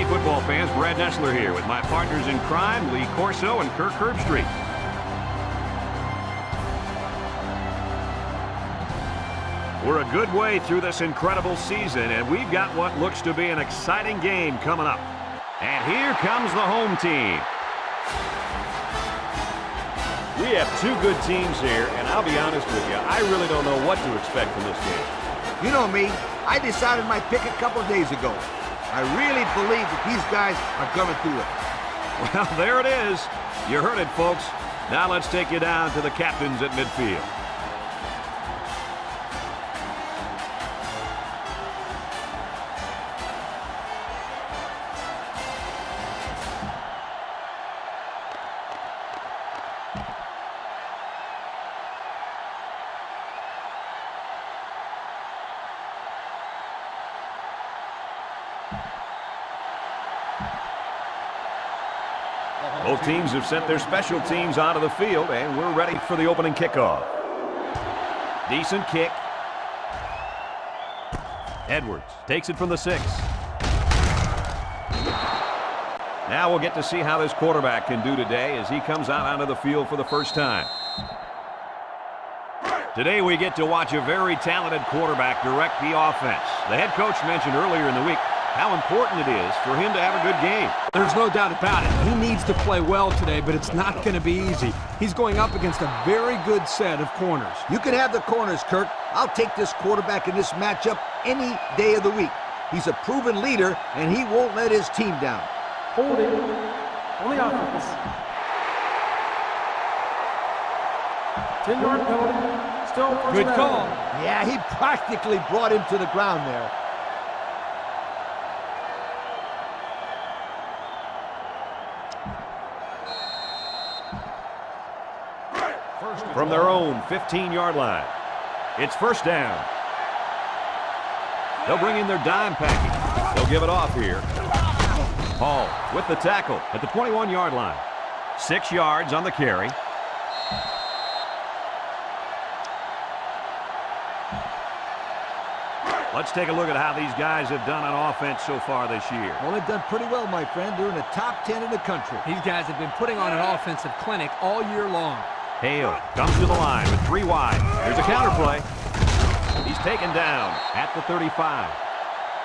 Hey, football fans, Brad Nessler here with my partners in crime, Lee Corso and Kirk Herbstreit. We're a good way through this incredible season, and we've got what looks to be an exciting game coming up. And here comes the home team. We have two good teams here, and I'll be honest with you, I really don't know what to expect from this game. You know me, I decided my pick a couple of days ago. I really believe that these guys are going to do it. Well, there it is. You heard it, folks. Now let's take you down to the captains at midfield. Both teams have sent their special teams onto the field, and we're ready for the opening kickoff. Decent kick. Edwards takes it from the 6. Now we'll get to see how this quarterback can do today as he comes out onto the field for the first time. Today we get to watch a very talented quarterback direct the offense. The head coach mentioned earlier in the week how important it is for him to have a good game. There's no doubt about it. He needs to play well today, but it's not going to be easy. He's going up against a very good set of corners. You can have the corners, Kirk. I'll take this quarterback in this matchup any day of the week. He's a proven leader, and he won't let his team down. Holding on the offense. 10-yard penalty. Still first Good down. call. Yeah, he practically brought him to the ground there. From their own 15-yard line. It's first down. They'll bring in their dime package. They'll give it off here. Hall with the tackle at the 21-yard line. 6 yards on the carry. Let's take a look at how these guys have done on offense so far this year. Well, they've done pretty well, my friend. They're in the top 10 in the country. These guys have been putting on an offensive clinic all year long. Hale comes to the line with 3 wide. There's a counter play. He's taken down at the 35.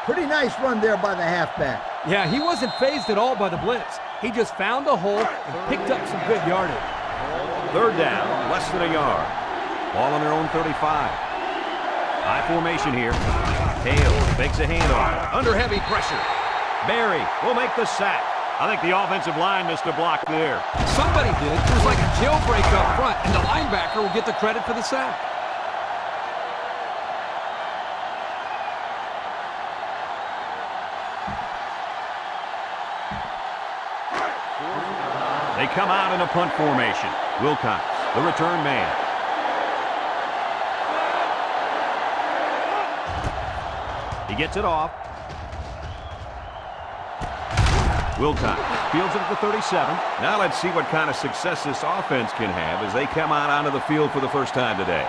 Pretty nice run there by the halfback. Yeah, he wasn't fazed at all by the blitz. He just found a hole and picked up some good yardage. Third down, less than a yard. Ball on their own 35. High formation here. Hale makes a handoff. Under heavy pressure. Barry will make the sack. I think the offensive line missed a block there. Somebody did. It was like a jailbreak up front, and the linebacker will get the credit for the sack. They come out in a punt formation. Wilcox, the return man. He gets it off. Wilcox fields it at the 37. Now let's see what kind of success this offense can have as they come out onto the field for the first time today.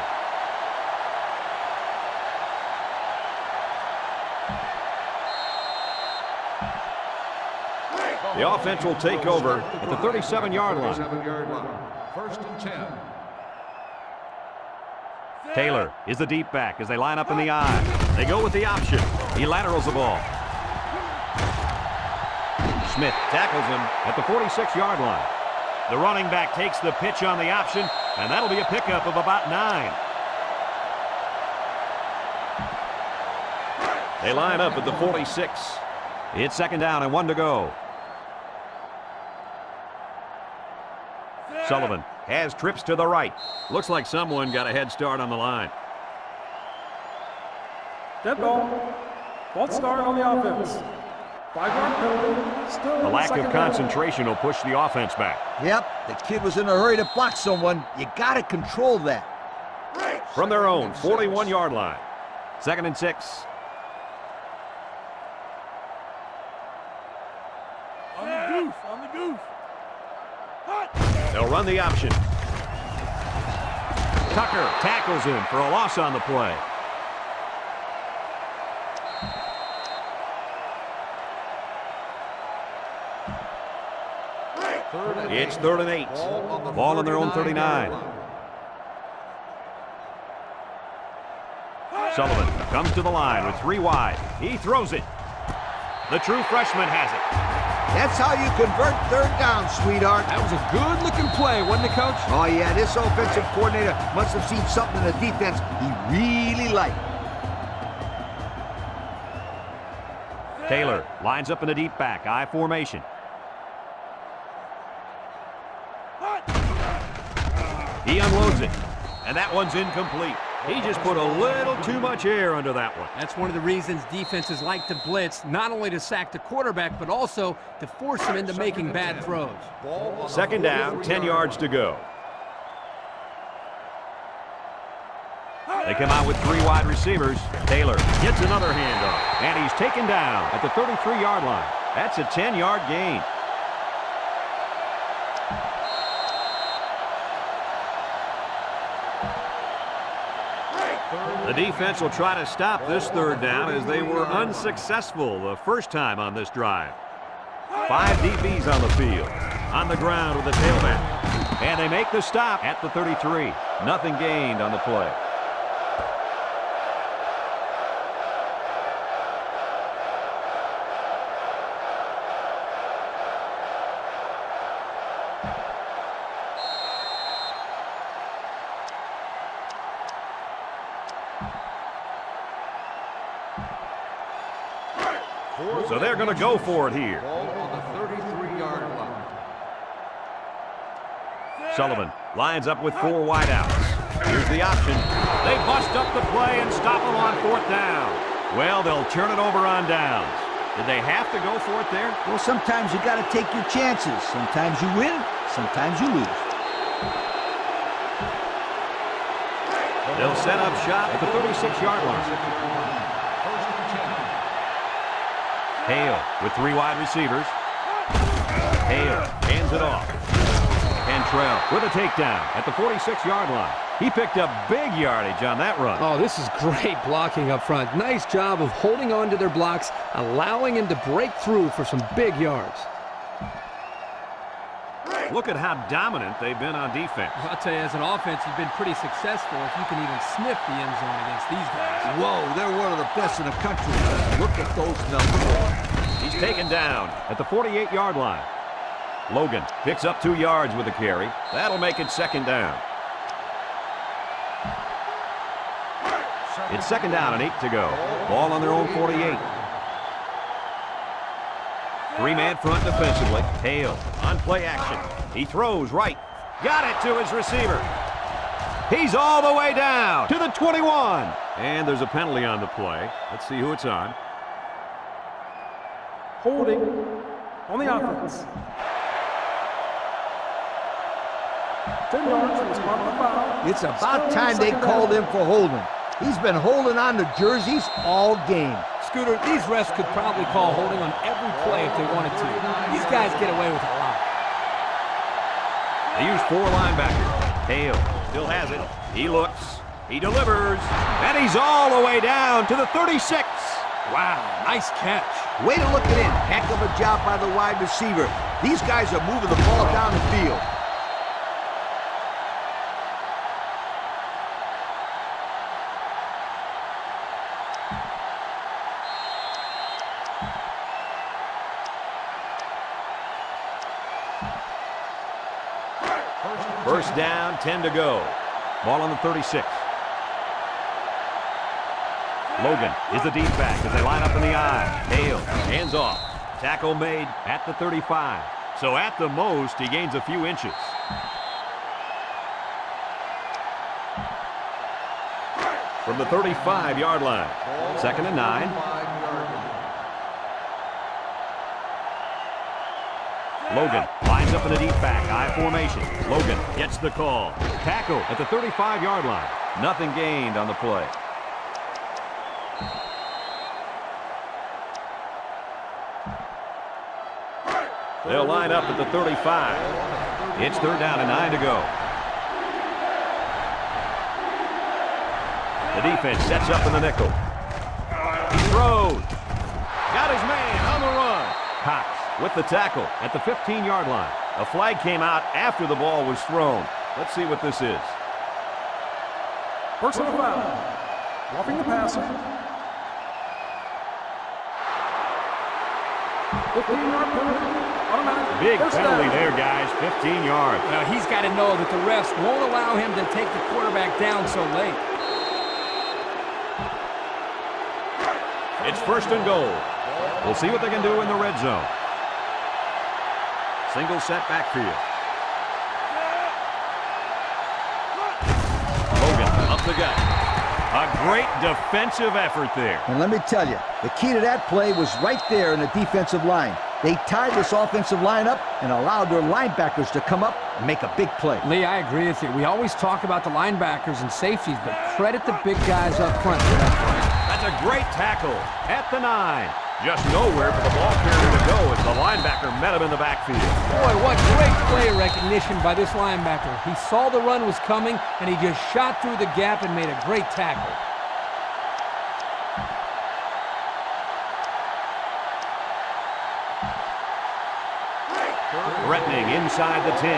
The offense will take over at the 37-yard line. First and 10. Taylor is the deep back as they line up in the I. They go with the option. He laterals the ball. Smith tackles him at the 46-yard line. The running back takes the pitch on the option, and that'll be a pickup of about 9. They line up at the 46. It's second down and 1 to go. Sullivan has trips to the right. Looks like someone got a head start on the line. Dead ball. False start on the offense. 5-yard penalty. Still A lack second of down. concentration will push the offense back. Yep, the kid was in a hurry to block someone. You got to control that. From their own 41-yard line. Second and 6. On the goof. On the goof. They'll run the option. Tucker tackles him for a loss on the play. It's 3rd and 8. Ball on their own 39. Sullivan comes to the line with 3 wide. He throws it. The true freshman has it. That's how you convert 3rd down, sweetheart. That was a good-looking play, wasn't it, Coach? Oh, yeah, this offensive coordinator must have seen something in the defense he really liked. Taylor lines up in a deep back, I formation. He unloads it, and that one's incomplete. He just put a little too much air under that one. That's one of the reasons defenses like to blitz, not only to sack the quarterback, but also to force him into making bad throws. 2nd down, 10 yards to go. They come out with 3 wide receivers. Taylor gets another handoff, and he's taken down at the 33-yard line. That's a 10-yard gain. The defense will try to stop this 3rd down as they were unsuccessful the first time on this drive. 5 DBs on the field. On the ground with the tailback. And they make the stop at the 33. Nothing gained on the play. So they're going to go for it here. Sullivan lines up with 4 wideouts. Here's the option. They bust up the play and stop them on 4th down. Well, they'll turn it over on downs. Did they have to go for it there? Well, sometimes you got to take your chances. Sometimes you win, sometimes you lose. They'll set up shop at the 36-yard line. Hale with 3 wide receivers. Hale hands it off. Cantrell with a takedown at the 46-yard line. He picked up big yardage on that run. Oh, this is great blocking up front. Nice job of holding on to their blocks, allowing him to break through for some big yards. Look at how dominant they've been on defense. I'll tell you, as an offense, you've been pretty successful if you can even sniff the end zone against these guys. Whoa, they're one of the best in the country. Look at those numbers. He's taken down at the 48-yard line. Logan picks up 2 yards with a carry. That'll make it 2nd down. It's 2nd down and 8 to go. Ball on their own 48. 3-man front defensively. Hale on play action. He throws right. Got it to his receiver. He's all the way down to the 21. And there's a penalty on the play. Let's see who it's on. Holding on the offense. 10 yards from the spot of the foul. It's about time they called him for holding. He's been holding on to jerseys all game. Scooter, these refs could probably call holding on every play if they wanted to. These guys get away with a lot. They use 4 linebackers. Hale still has it. He looks. He delivers. And he's all the way down to the 36. Wow, nice catch. Way to look it in. Heck of a job by the wide receiver. These guys are moving the ball down the field. First down, 10 to go. Ball on the 36. Logan is the deep back as they line up in the I. Hale, hands off. Tackle made at the 35. So at the most, he gains a few inches. From the 35-yard line. 2nd and 9. Logan lines up in a deep back, I formation. Logan gets the call. Tackle at the 35-yard line. Nothing gained on the play. They'll line up at the 35. It's 3rd down and 9 to go. The defense sets up in the nickel. He throws. Got his man on the run. Cox with the tackle at the 15-yard line. A flag came out after the ball was thrown. Let's see what this is. Personal foul. Roughing the passer. 15-yard penalty. Automatic. Big First penalty down. there, guys. 15 yards. Now, he's got to know that the refs won't allow him to take the quarterback down so late. It's first and goal. We'll see what they can do in the red zone. Single set backfield. Hogan up the gut. A great defensive effort there. And let me tell you, the key to that play was right there in the defensive line. They tied this offensive line up and allowed their linebackers to come up and make a big play. Lee, I agree with you. We always talk about the linebackers and safeties, but credit the big guys up front for that play. That's a great tackle at the 9. Just nowhere for the ball carrier to go as the linebacker met him in the backfield. Boy, what great play recognition by this linebacker. He saw the run was coming, and he just shot through the gap and made a great tackle. Threatening inside the 10.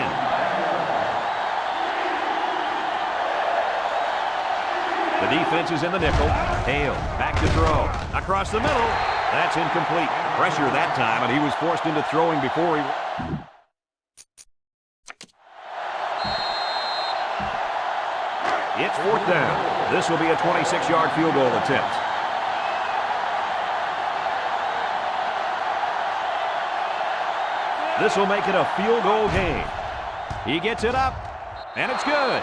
The defense is in the nickel. Hale back to throw. Across the middle. That's incomplete. Pressure that time, and he was forced into throwing before he... It's fourth down. This will be a 26-yard field goal attempt. This will make it a field goal game. He gets it up, and it's good.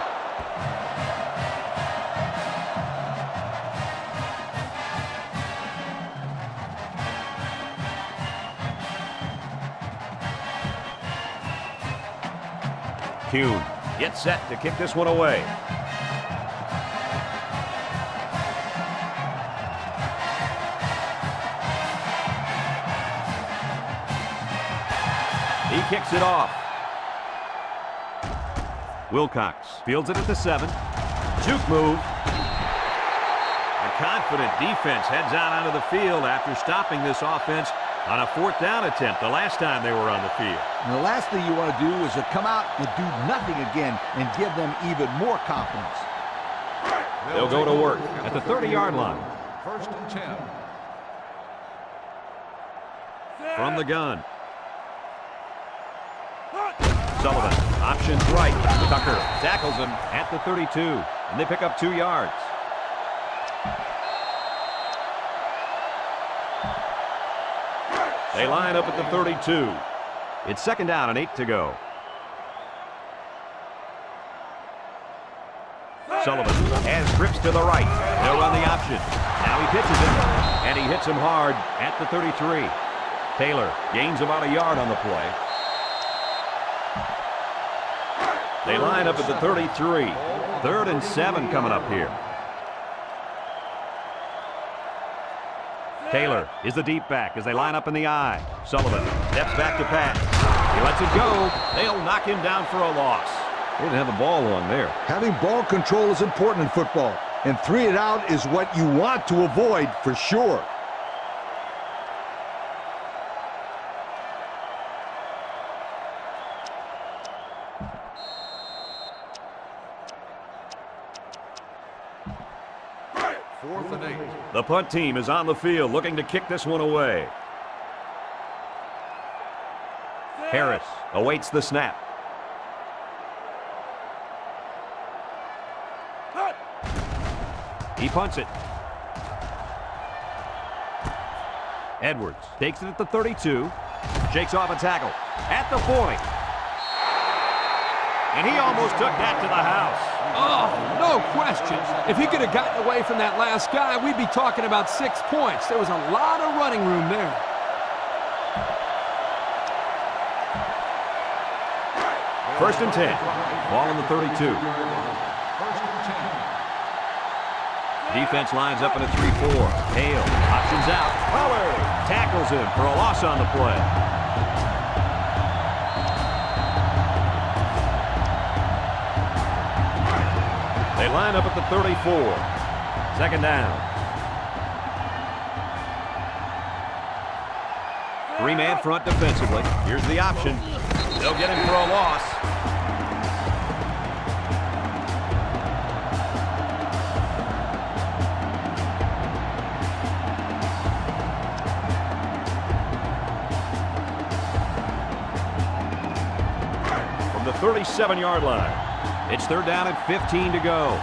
Kuhn gets set to kick this one away. He kicks it off. Wilcox fields it at the 7. Juke move. A confident defense heads out onto the field after stopping this offense on a fourth down attempt the last time they were on the field. And the last thing you want to do is to come out and do nothing again and give them even more confidence. They'll go to work at the 30-yard line. First and 10. From the gun. Sullivan options right. Tucker tackles him at the 32, and they pick up 2 yards. They line up at the 32. It's second down and 8 to go. Sullivan has grips to the right. They'll run the option. Now he pitches it, and he hits him hard at the 33. Taylor gains about a yard on the play. They line up at the 33. 3rd and 7 coming up here. Taylor is the deep back as they line up in the I. Sullivan steps back to pass. He lets it go. They'll knock him down for a loss. They didn't have the ball long there. Having ball control is important in football, and 3 and out is what you want to avoid for sure. Fourth and 8. The punt team is on the field looking to kick this one away. Harris awaits the snap. He punts it. Edwards takes it at the 32. Shakes off a tackle at the 40. And he almost took that to the house. Oh, no question. If he could have gotten away from that last guy, we'd be talking about 6 points. There was a lot of running room there. First and 10. Ball on the 32. First and 10. Defense lines up in a 3-4. Hale options out. Pollard tackles him for a loss on the play. They line up at the 34. Second down. 3-man front defensively. Here's the option. They'll get him for a loss. From the 37-yard line, it's third down and 15 to go.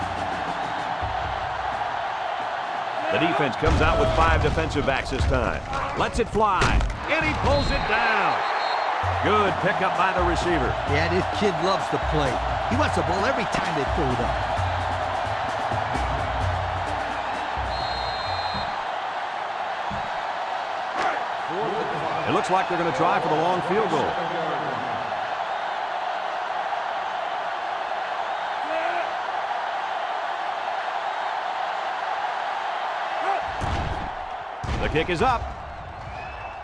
The defense comes out with 5 defensive backs this time. Lets it fly, and he pulls it down. Good pickup by the receiver. Yeah, this kid loves to play. He wants the ball every time they throw it up. It looks like they're going to try for the long field goal. The kick is up,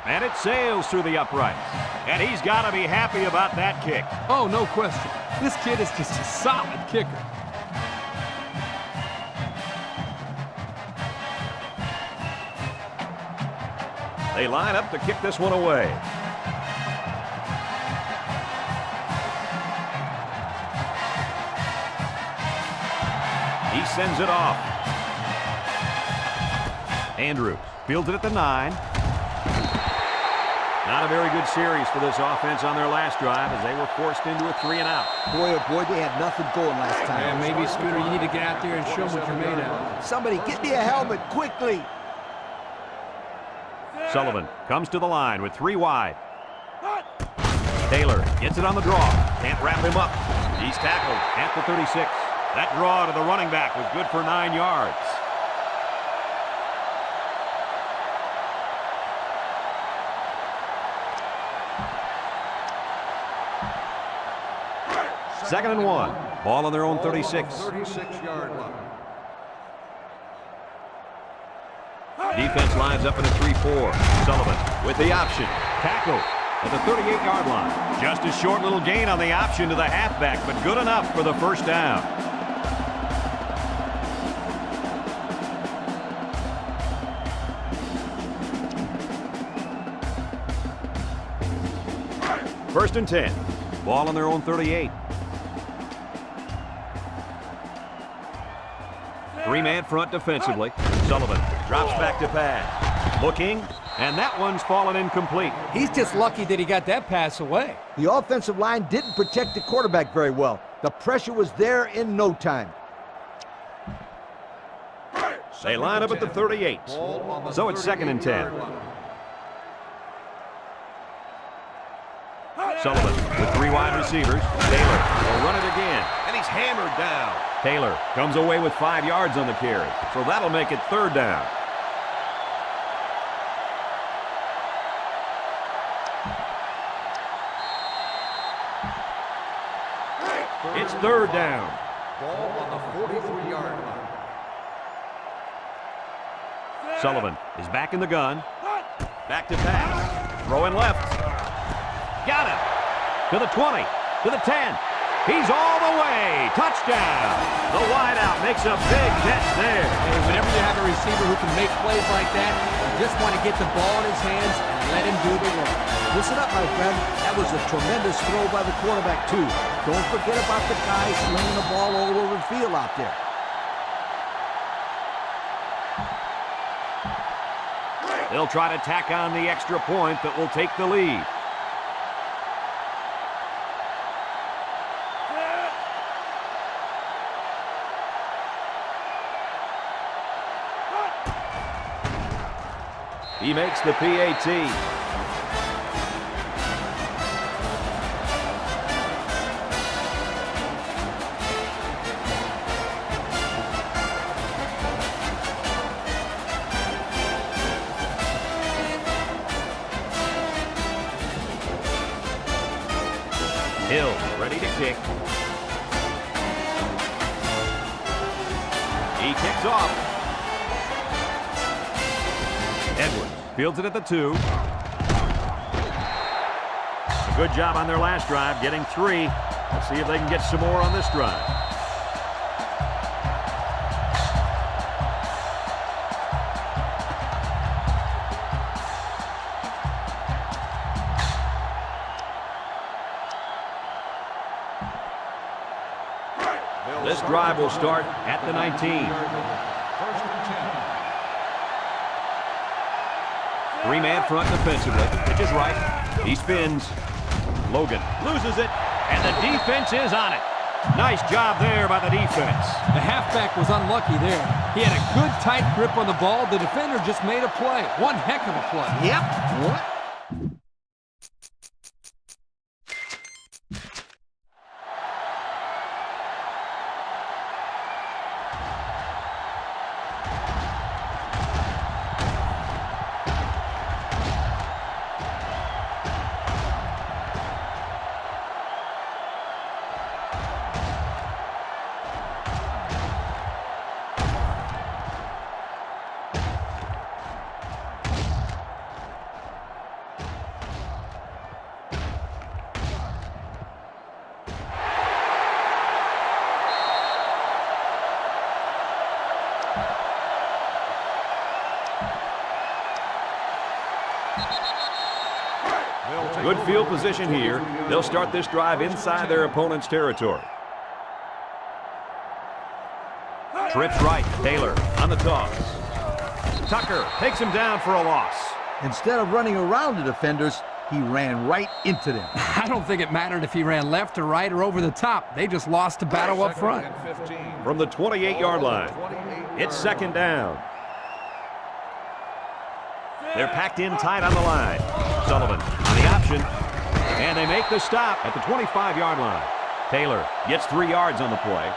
and it sails through the uprights. And he's got to be happy about that kick. Oh, no question. This kid is just a solid kicker. They line up to kick this one away. He sends it off. Andrews fields it at the 9. Not a very good series for this offense on their last drive as they were forced into a 3-and-out. Boy, oh boy, they had nothing going last time. And maybe, Scooter, you need to get out there and show them what you're made of. Somebody get me a helmet quickly. Sullivan comes to the line with 3 wide. Taylor gets it on the draw. Can't wrap him up. He's tackled at the 36. That draw to the running back was good for 9 yards. Second and 1. Ball on their own 36. 36-yard line. Defense lines up in a 3-4. Sullivan with the option. Tackle at the 38-yard line. Just a short little gain on the option to the halfback, but good enough for the first down. First and 10. Ball on their own 38. 3-man front defensively. Sullivan drops back to pass. Looking, and that one's fallen incomplete. He's just lucky that he got that pass away. The offensive line didn't protect the quarterback very well. The pressure was there in no time. They line up at the 38. So it's second and 10. Sullivan with 3 wide receivers. Taylor will run it again, and he's hammered down. Taylor comes away with 5 yards on the carry, so that'll make it third down. It's third down. Ball on the 43-yard line. Sullivan is back in the gun. Back to pass. Throwing left. Got him. To the 20. To the 10. He's all the way. Touchdown. The wideout makes a big catch there. Hey, whenever you have a receiver who can make plays like that, you just want to get the ball in his hands and let him do the work. Listen up, my friend. That was a tremendous throw by the quarterback, too. Don't forget about the guys slinging the ball all over the field out there. They'll try to tack on the extra point that will take the lead. He makes the PAT. Hill ready to kick. He kicks off. Edwards fields it at the 2. A good job on their last drive, getting 3. Let's see if they can get some more on this drive. drive will start at the 19. First and 10. Three-man front defensively. Pitch is right. He spins. Logan loses it, and the defense is on it. Nice job there by the defense. The halfback was unlucky there. He had a good tight grip on the ball. The defender just made a play. One heck of a play. Yep. What? Good field position here. They'll start this drive inside their opponent's territory. Trips right. Taylor on the toss. Tucker takes him down for a loss. Instead of running around the defenders, he ran right into them. I don't think it mattered if he ran left or right or over the top. They just lost the battle up front. From the 28-yard line, it's second down. They're packed in tight on the line. Sullivan on the option, and they make the stop at the 25-yard line. Taylor gets 3 yards on the play.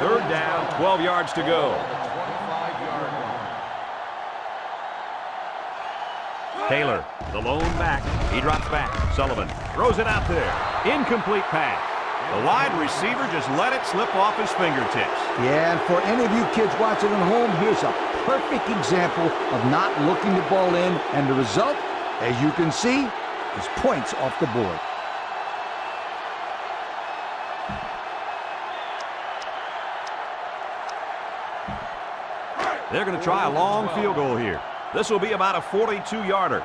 Third down, 12 yards to go. Taylor, the lone back. He drops back. Sullivan throws it out there. Incomplete pass. The wide receiver just let it slip off his fingertips. Yeah, and for any of you kids watching at home, here's a perfect example of not looking the ball in, and the result, as you can see, is points off the board. They're going to try a long field goal here. This will be about a 42-yarder.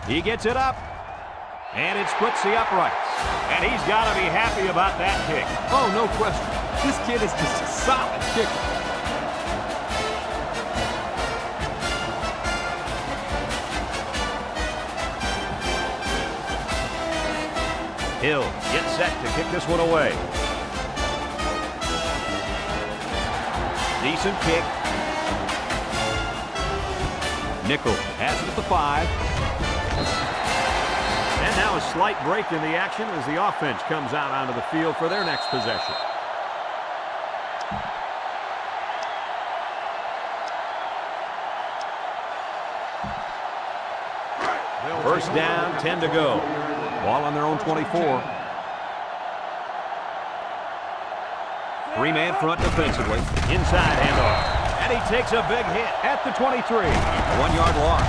He gets it up, and it splits the uprights. And he's got to be happy about that kick. Oh, no question. This kid is just a solid kicker. Hill gets set to kick this one away. Decent kick. Nickel has it at the 5. And now a slight break in the action as the offense comes out onto the field for their next possession. First down, 10 to go. Ball on their own 24. Three-man front defensively. Inside handoff. And he takes a big hit at the 23. 1-yard loss.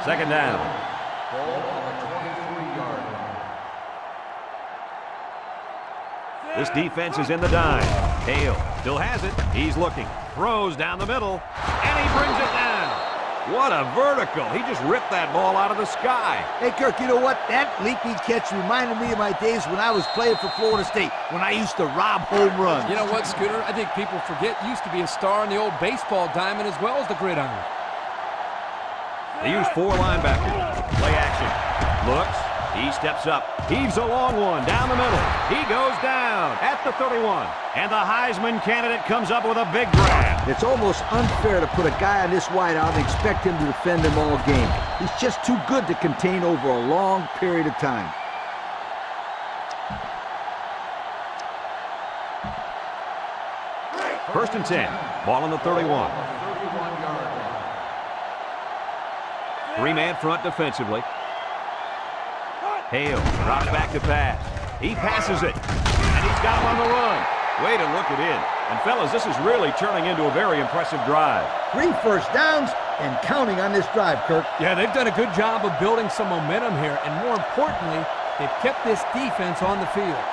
Second down. Ball on the 23-yard line. This defense is in the dime. Hale still has it. He's looking. Throws down the middle. And he brings it down. What a vertical. He just ripped that ball out of the sky. Hey, Kirk, you know what? That leaping catch reminded me of my days when I was playing for Florida State, when I used to rob home runs. You know what, Scooter? I think people forget you used to be a star in the old baseball diamond as well as the gridiron. They use 4 linebackers. Play action. Looks. He steps up. Heaves a long one down the middle. He goes down at the 31. And the Heisman candidate comes up with a big grab. It's almost unfair to put a guy on this wide out and expect him to defend him all game. He's just too good to contain over a long period of time. First and 10. Ball on the 31. 31-yard line. Three-man front defensively. Hale drops back to pass. He passes it. And he's got him on the run. Way to look it in. And, fellas, this is really turning into a very impressive drive. 3 first downs, and counting on this drive, Kirk. Yeah, they've done a good job of building some momentum here, and more importantly, they've kept this defense on the field.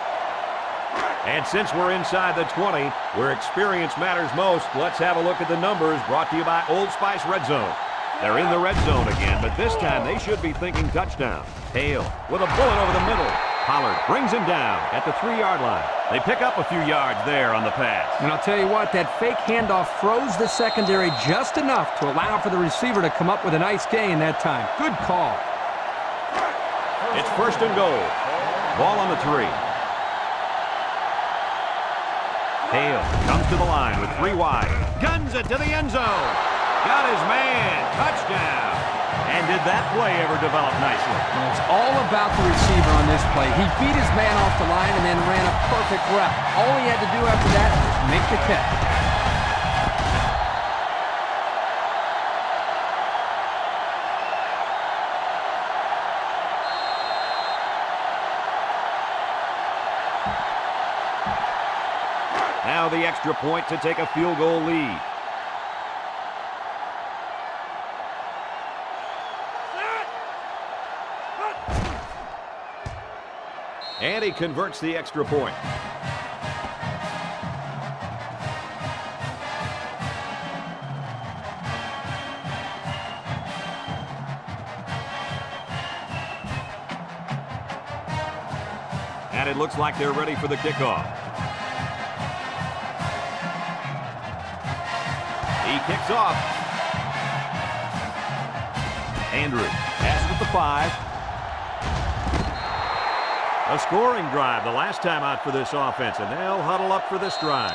And since we're inside the 20, where experience matters most, let's have a look at the numbers brought to you by Old Spice Red Zone. They're in the red zone again, but this time they should be thinking touchdown. Hale with a bullet over the middle. Pollard brings him down at the 3-yard line. They pick up a few yards there on the pass. And I'll tell you what, that fake handoff froze the secondary just enough to allow for the receiver to come up with a nice gain that time. Good call. It's first and goal. Ball on the 3. Hale comes to the line with 3 wide. Guns it to the end zone. Got his man. Touchdown. And did that play ever develop nicely? Well, it's all about the receiver on this play. He beat his man off the line and then ran a perfect route. All he had to do after that was make the catch. Now the extra point to take a field goal lead. And he converts the extra point. And it looks like they're ready for the kickoff. He kicks off. Andrew has it at the 5. A scoring drive the last time out for this offense, and they'll huddle up for this drive.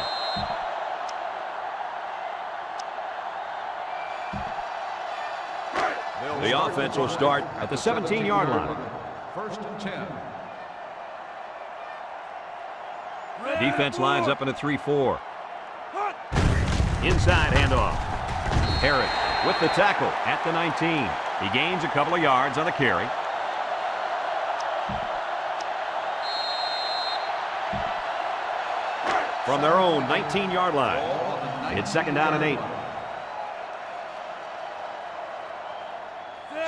The offense will start at the 17-yard line. First and 10. Defense lines up in a 3-4. Inside handoff. Harris with the tackle at the 19. He gains a couple of yards on the carry. From their own 19-yard line. It's second down and 8.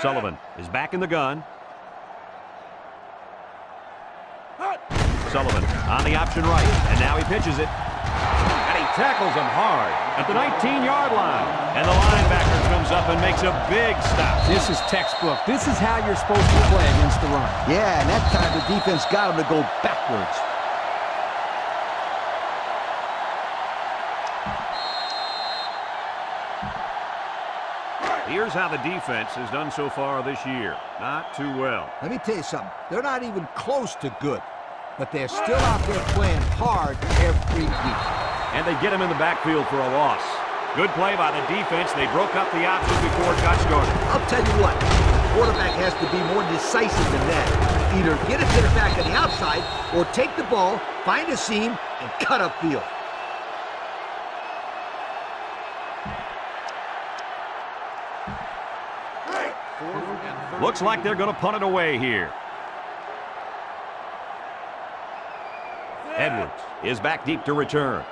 Sullivan is back in the gun. Sullivan on the option right, and now he pitches it. And he tackles him hard at the 19-yard line. And the linebacker comes up and makes a big stop. This is textbook. This is how you're supposed to play against the run. Yeah, and that time the defense got him to go backwards. Here's how the defense has done so far this year. Not too well. Let me tell you something. They're not even close to good, but they're still out there playing hard every week. And they get him in the backfield for a loss. Good play by the defense. They broke up the option before it got started. I'll tell you what, the quarterback has to be more decisive than that. Either get it to the back on the outside or take the ball, find a seam, and cut upfield. Looks like they're going to punt it away here. Edwards is back deep to return.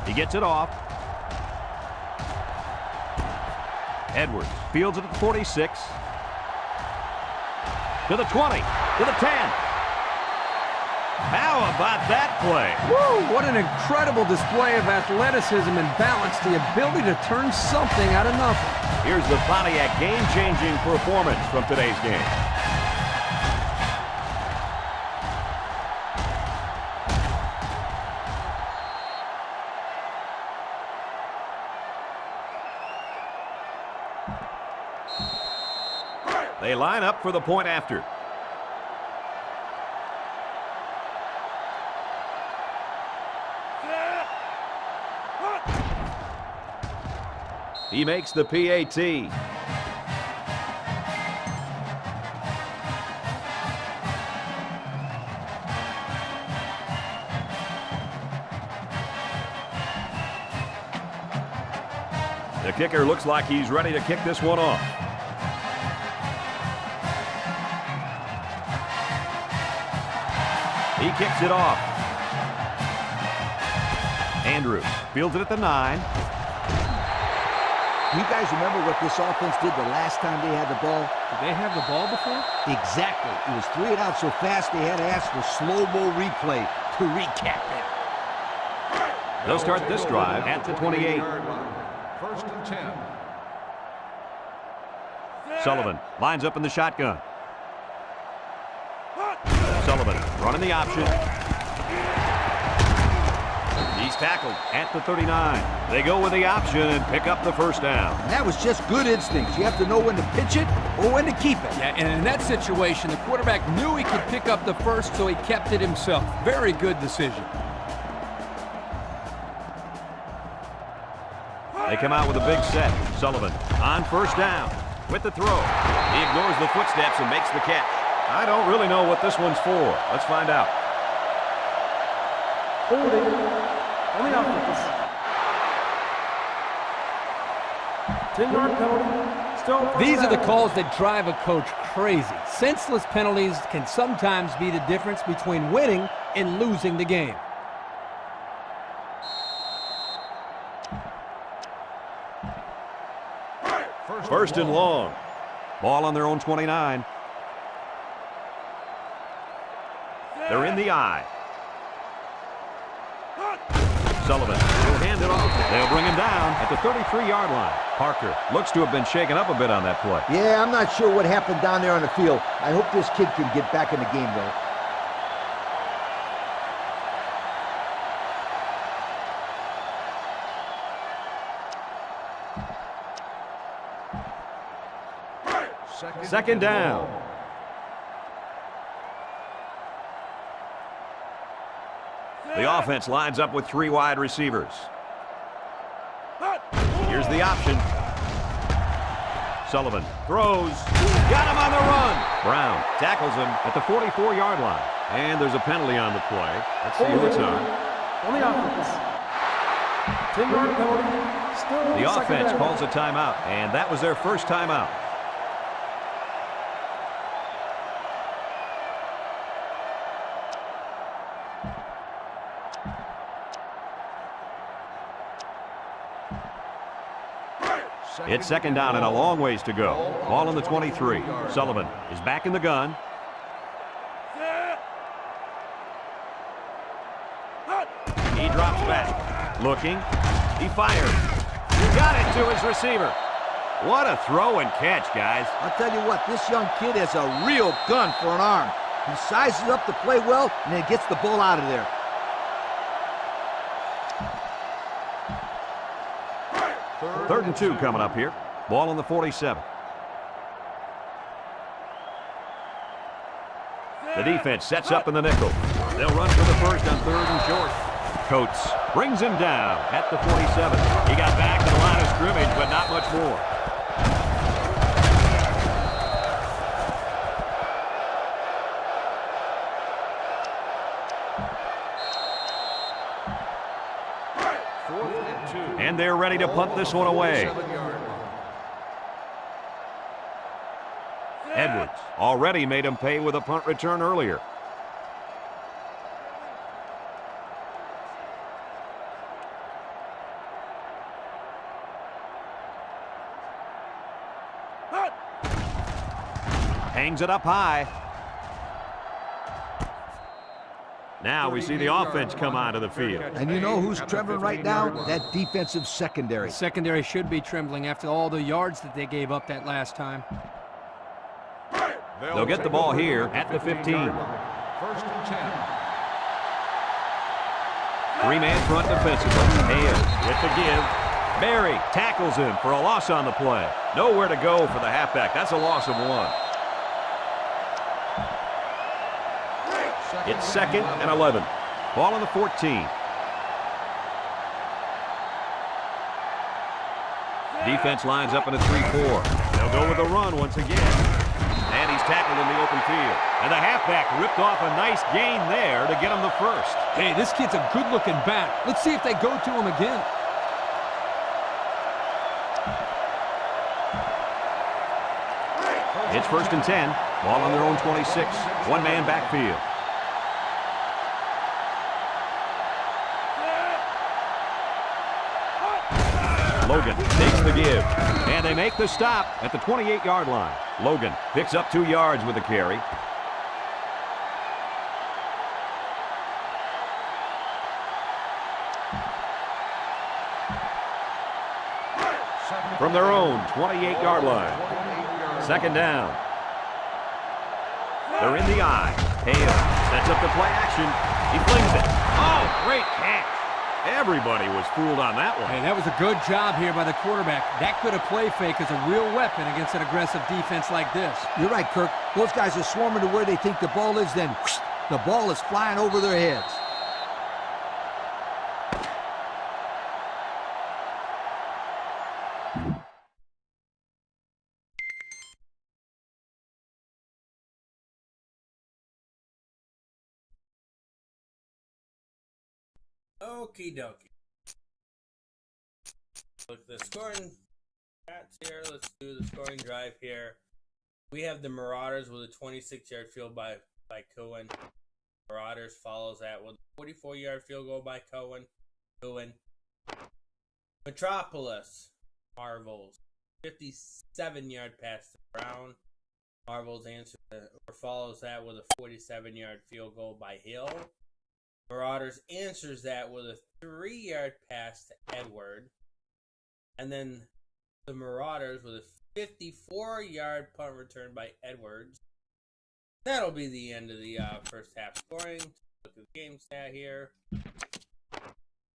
He gets it off. Edwards fields it at the 46. To the 20. To the 10. How about that play? Woo! What an incredible display of athleticism and balance. The ability to turn something out of nothing. Here's the Pontiac game-changing performance from today's game. They line up for the point after. He makes the PAT. The kicker looks like he's ready to kick this one off. He kicks it off. Andrews fields it at the 9. You guys remember what this offense did the last time they had the ball? Did they have the ball before? Exactly. It was 3 and out so fast they had to ask for slow-mo replay to recap it. They'll start this drive at the 28. First and 10. Sullivan lines up in the shotgun. Sullivan running the option. He's tackled at the 39. They go with the option and pick up the first down. And that was just good instincts. You have to know when to pitch it or when to keep it. Yeah, and in that situation, the quarterback knew he could pick up the first, so he kept it himself. Very good decision. They come out with a big set. Sullivan on first down with the throw. He ignores the footsteps and makes the catch. I don't really know what this one's for. Let's find out. Holding on the offense. 10-yard penalty. Still first These are the down. calls that drive a coach crazy. Senseless penalties can sometimes be the difference between winning and losing the game. First and long. Ball on their own 29. They're in the eye. Sullivan will hand it off. They'll bring him down at the 33-yard line. Parker looks to have been shaken up a bit on that play. Yeah, I'm not sure what happened down there on the field. I hope this kid can get back in the game, though. Second down. The offense lines up with 3 wide receivers. Here's the option. Sullivan throws. Got him on the run. Brown tackles him at the 44-yard line. And there's a penalty on the play. Let's see who it's on. On the offense. 10-yard penalty. Still The second offense down. calls a timeout, and that was their first timeout. It's second down and a long ways to go. Ball on the 23. Sullivan is back in the gun. He drops back. Looking. He fires. He got it to his receiver. What a throw and catch, guys. I'll tell you what, this young kid has a real gun for an arm. He sizes up to play well and then gets the ball out of there. Third and 2 coming up here. Ball on the 47. The defense sets up in the nickel. They'll run for the first on 3rd and short. Coates brings him down at the 47. He got back to the line of scrimmage, but not much more. And they're ready to punt this one away. Edwards already made him pay with a punt return earlier. Hangs it up high. Now we see the offense come onto the field. And you know who's trembling right now? That defensive secondary. The secondary should be trembling after all the yards that they gave up that last time. They'll get the ball here at the 15. First and 10. 3-man front defensively. Hale with the give. Barry tackles him for a loss on the play. Nowhere to go for the halfback. That's a loss of 1. It's 2nd and 11. Ball on the 14. Defense lines up in a 3-4. They'll go with a run once again. And he's tackled in the open field. And the halfback ripped off a nice gain there to get him the first. Hey, this kid's a good-looking back. Let's see if they go to him again. It's 1st and 10. Ball on their own 26. One-man backfield. give. And they make the stop at the 28-yard line. Logan picks up 2 yards with the carry. From their own 28-yard line. Second down. They're in the eye. Hale sets up the play action. He flings it. Oh, great catch. Everybody was fooled on that one. Hey, that was a good job here by the quarterback. That could have play fake as a real weapon against an aggressive defense like this. You're right, Kirk. Those guys are swarming to where they think the ball is, then whoosh, the ball is flying over their heads. Okie dokie. Look at the scoring stats here. Let's do the scoring drive here. We have the Marauders with a 26-yard field by Cohen. Marauders follows that with a 44-yard field goal by Cohen. Metropolis, Marvels, 57-yard pass to Brown. Marvels follows that with a 47-yard field goal by Hill. Marauders answers that with a 3-yard pass to Edward. And then the Marauders with a 54-yard punt return by Edwards. That'll be the end of the first half scoring. Look at the game stat here.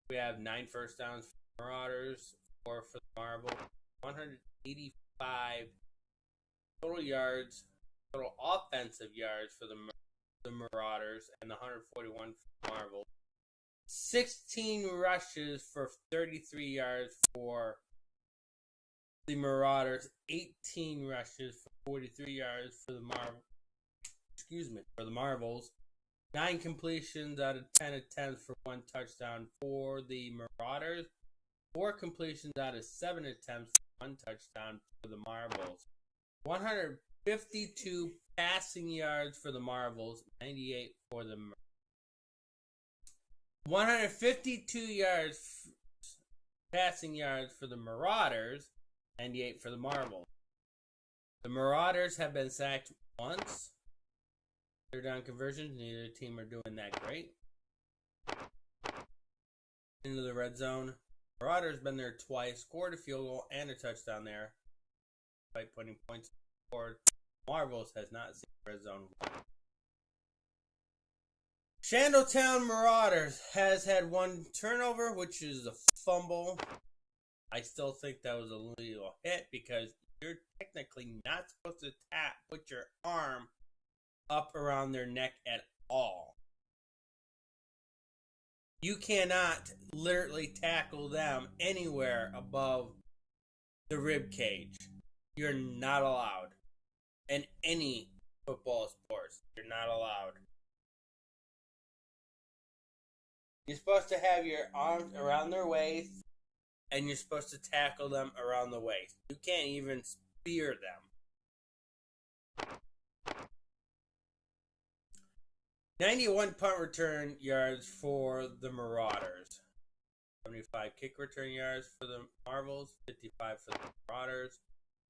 We have 9 first downs for the Marauders, 4 for the Marvel, 185 total yards, total offensive yards for the Marauders, and 141 for the Marvel. 16 rushes for 33 yards for the Marauders, 18 rushes for 43 yards for the Marvels. 9 completions out of 10 attempts for 1 touchdown for the Marauders. 4 completions out of 7 attempts for 1 touchdown for the Marvels. 152 passing yards for the Marvels, 98 for the 152 yards passing yards for the Marauders, 98 for the Marvels. The Marauders have been sacked once. Third down conversions, neither team are doing that great. Into the red zone. Marauders been there twice, scored a field goal and a touchdown there. Despite putting points forward, Marvels has not seen red zone one. Shandletown Marauders has had 1 turnover, which is a fumble. I still think that was a little hit because you're technically not supposed to put your arm up around their neck at all. You cannot literally tackle them anywhere above the rib cage. You're not allowed. In any football sports, you're not allowed. You're supposed to have your arms around their waist, and you're supposed to tackle them around the waist. You can't even spear them. 91 punt return yards for the Marauders. 75 kick return yards for the Marvels. 55 for the Marauders.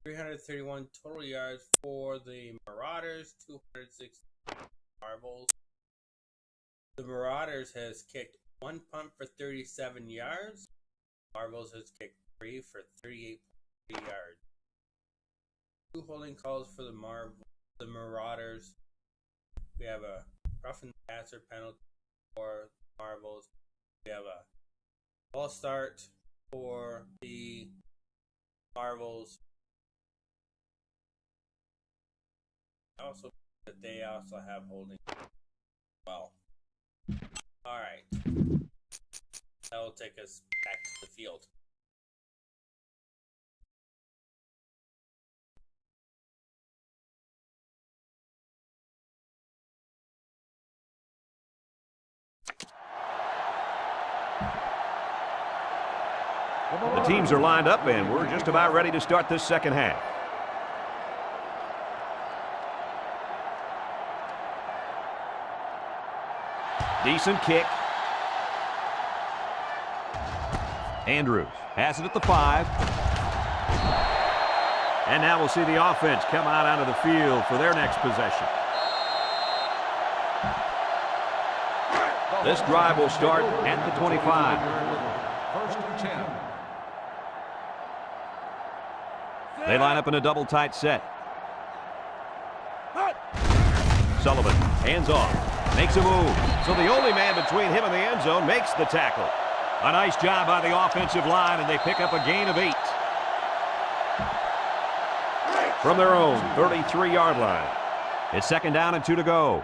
331 total yards for the Marauders. 260 Marvels. The Marauders has kicked 1 punt for 37 yards. Marvels has kicked 3 for 38 yards. 2 holding calls for the Marauders. We have a roughing the passer penalty for Marvels. We have a false start for the Marvels. Also, that they also have holding. Well, all right. That will take us back to the field. The teams are lined up, and we're just about ready to start this second half. Decent kick. Andrews has it at the 5. And now we'll see the offense come out onto the field for their next possession. This drive will start at the 25. First and 10. They line up in a double tight set. Sullivan, hands off, makes a move. So the only man between him and the end zone makes the tackle. A nice job by the offensive line, and they pick up a gain of 8. From their own 33-yard line. It's second down and 2 to go.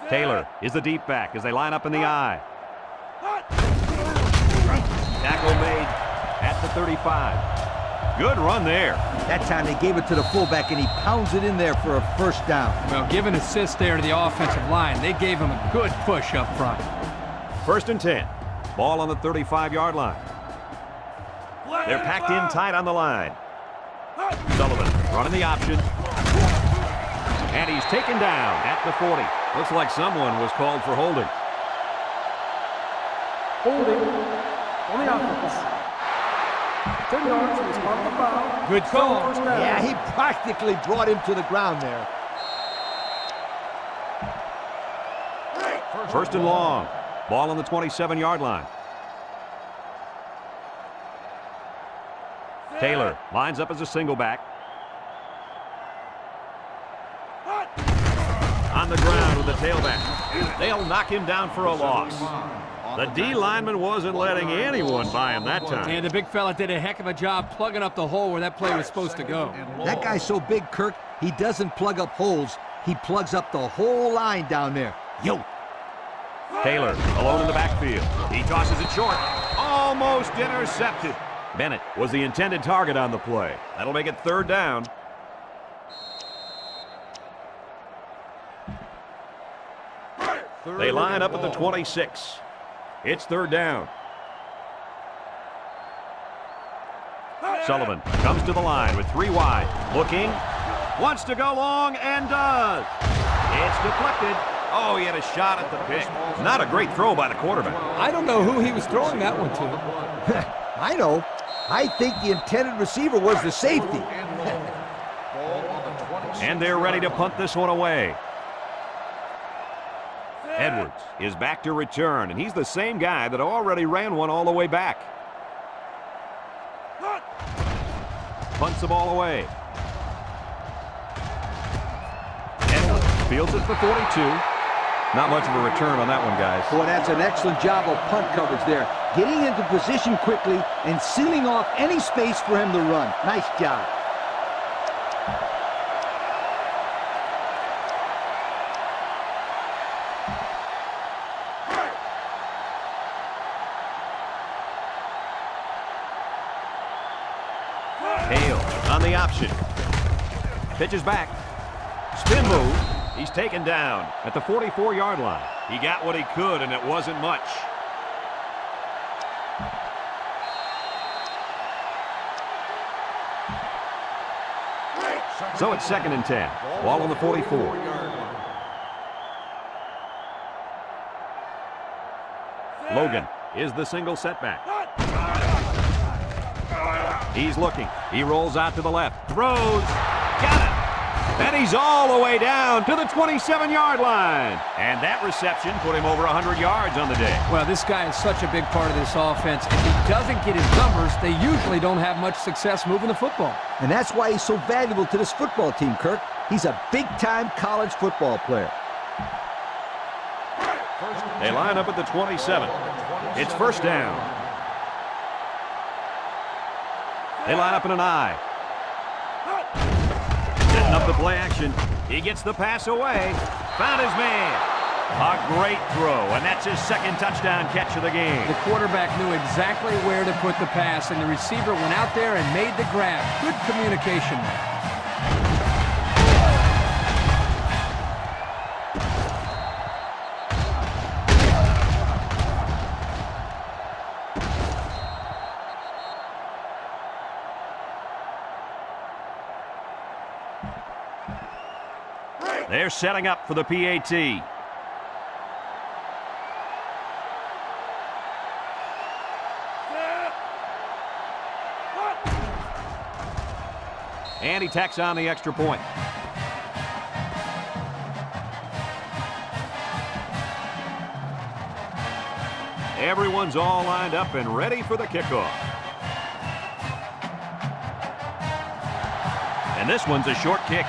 Taylor is the deep back as they line up in the I. Tackle made at the 35. Good run there. That time they gave it to the fullback, and he pounds it in there for a first down. Well, give an assist there to the offensive line. They gave him a good push up front. First and 10. Ball on the 35-yard line. They're packed in tight on the line. Sullivan running the option. And he's taken down at the 40. Looks like someone was called for holding. Holding on the offense. 10 yards, respond to the foul. Good call. First down. Yeah, he practically brought him to the ground there. First and long. Ball on the 27-yard line. Taylor lines up as a single back. On the ground with the tailback. They'll knock him down for a loss. The D lineman wasn't letting anyone by him that time. And the big fella did a heck of a job plugging up the hole where that play was supposed to go. That guy's so big, Kirk, he doesn't plug up holes. He plugs up the whole line down there. Yo. Taylor alone in the backfield. He tosses it short. Almost intercepted. Bennett was the intended target on the play. That'll make it third down. They line up at the 26. It's third down. Sullivan comes to the line with 3 wide. Looking. Wants to go long and does. It's deflected. Oh, he had a shot at the pick. Not a great throw by the quarterback. I don't know who he was throwing that one to. I know. I think the intended receiver was the safety. And they're ready to punt this one away. Edwards is back to return, and he's the same guy that already ran one all the way back. Punts the ball away. Edwards fields it for 42. Not much of a return on that one, guys. Boy, that's an excellent job of punt coverage there. Getting into position quickly and sealing off any space for him to run. Nice job. Hale on the option. Pitches back. Spin move. He's taken down at the 44-yard line. He got what he could, and it wasn't much. So it's second and 10. Ball on the 44. Logan is the single setback. He's looking. He rolls out to the left. Throws. Got it. And he's all the way down to the 27-yard line. And that reception put him over 100 yards on the day. Well, this guy is such a big part of this offense. If he doesn't get his numbers, they usually don't have much success moving the football. And that's why he's so valuable to this football team, Kirk. He's a big-time college football player. They line up at the 27. It's first down. They line up in an I. Setting up the play action. He gets the pass away. Found his man. A great throw, and that's his second touchdown catch of the game. The quarterback knew exactly where to put the pass, and the receiver went out there and made the grab. Good communication. They're setting up for the PAT. And he tacks on the extra point. Everyone's all lined up and ready for the kickoff. And this one's a short kick.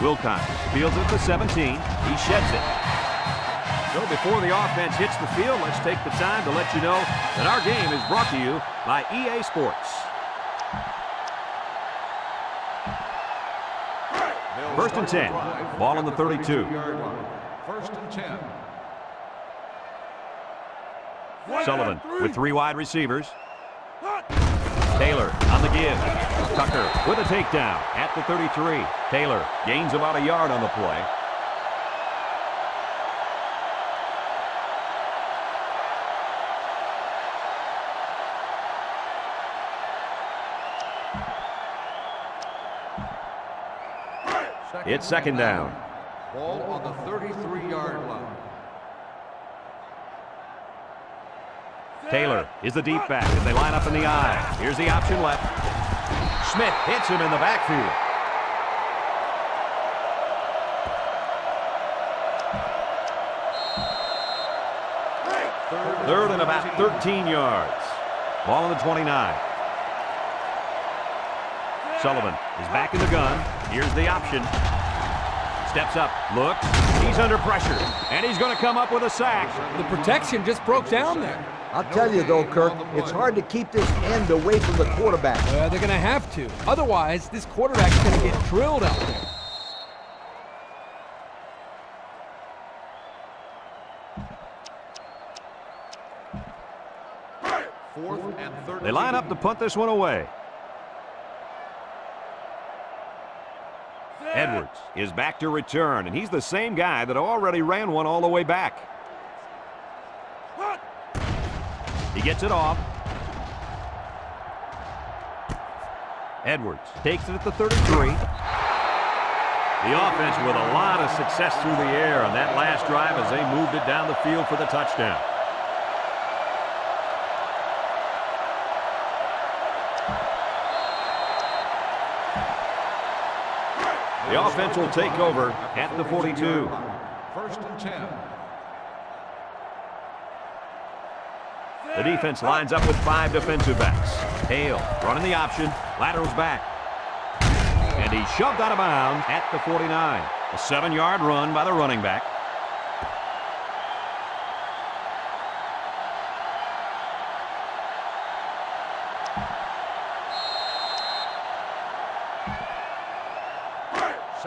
Wilcox fields it at the 17. He sheds it. So before the offense hits the field, let's take the time to let you know that our game is brought to you by EA Sports. First and 10. Ball on the 32. First and 10. Sullivan with 3 wide receivers. Taylor on the give. Tucker with a takedown at the 33. Taylor gains about a yard on the play. It's second down. Ball on the 33-yard line. Taylor is the deep back as they line up in the I. Here's the option left. Smith hits him in the backfield. Third and about 13 yards. Ball on the 29. Sullivan is back in the gun. Here's the option. Steps up, looks, he's under pressure, and he's going to come up with a sack. The protection just broke down there. I'll tell you though, Kirk, it's hard to keep this end away from the quarterback. They're going to have to. Otherwise, this quarterback's going to get drilled out there. Fourth and 13. They line up to punt this one away. Edwards is back to return, and he's the same guy that already ran one all the way back. He gets it off. Edwards takes it at the 33. The offense with a lot of success through the air on that last drive as they moved it down the field for the touchdown. The offense will take over at the 42. First and 10. The defense lines up with 5 defensive backs. Hale running the option, laterals back. And he's shoved out of bounds at the 49. A 7-yard run by the running back.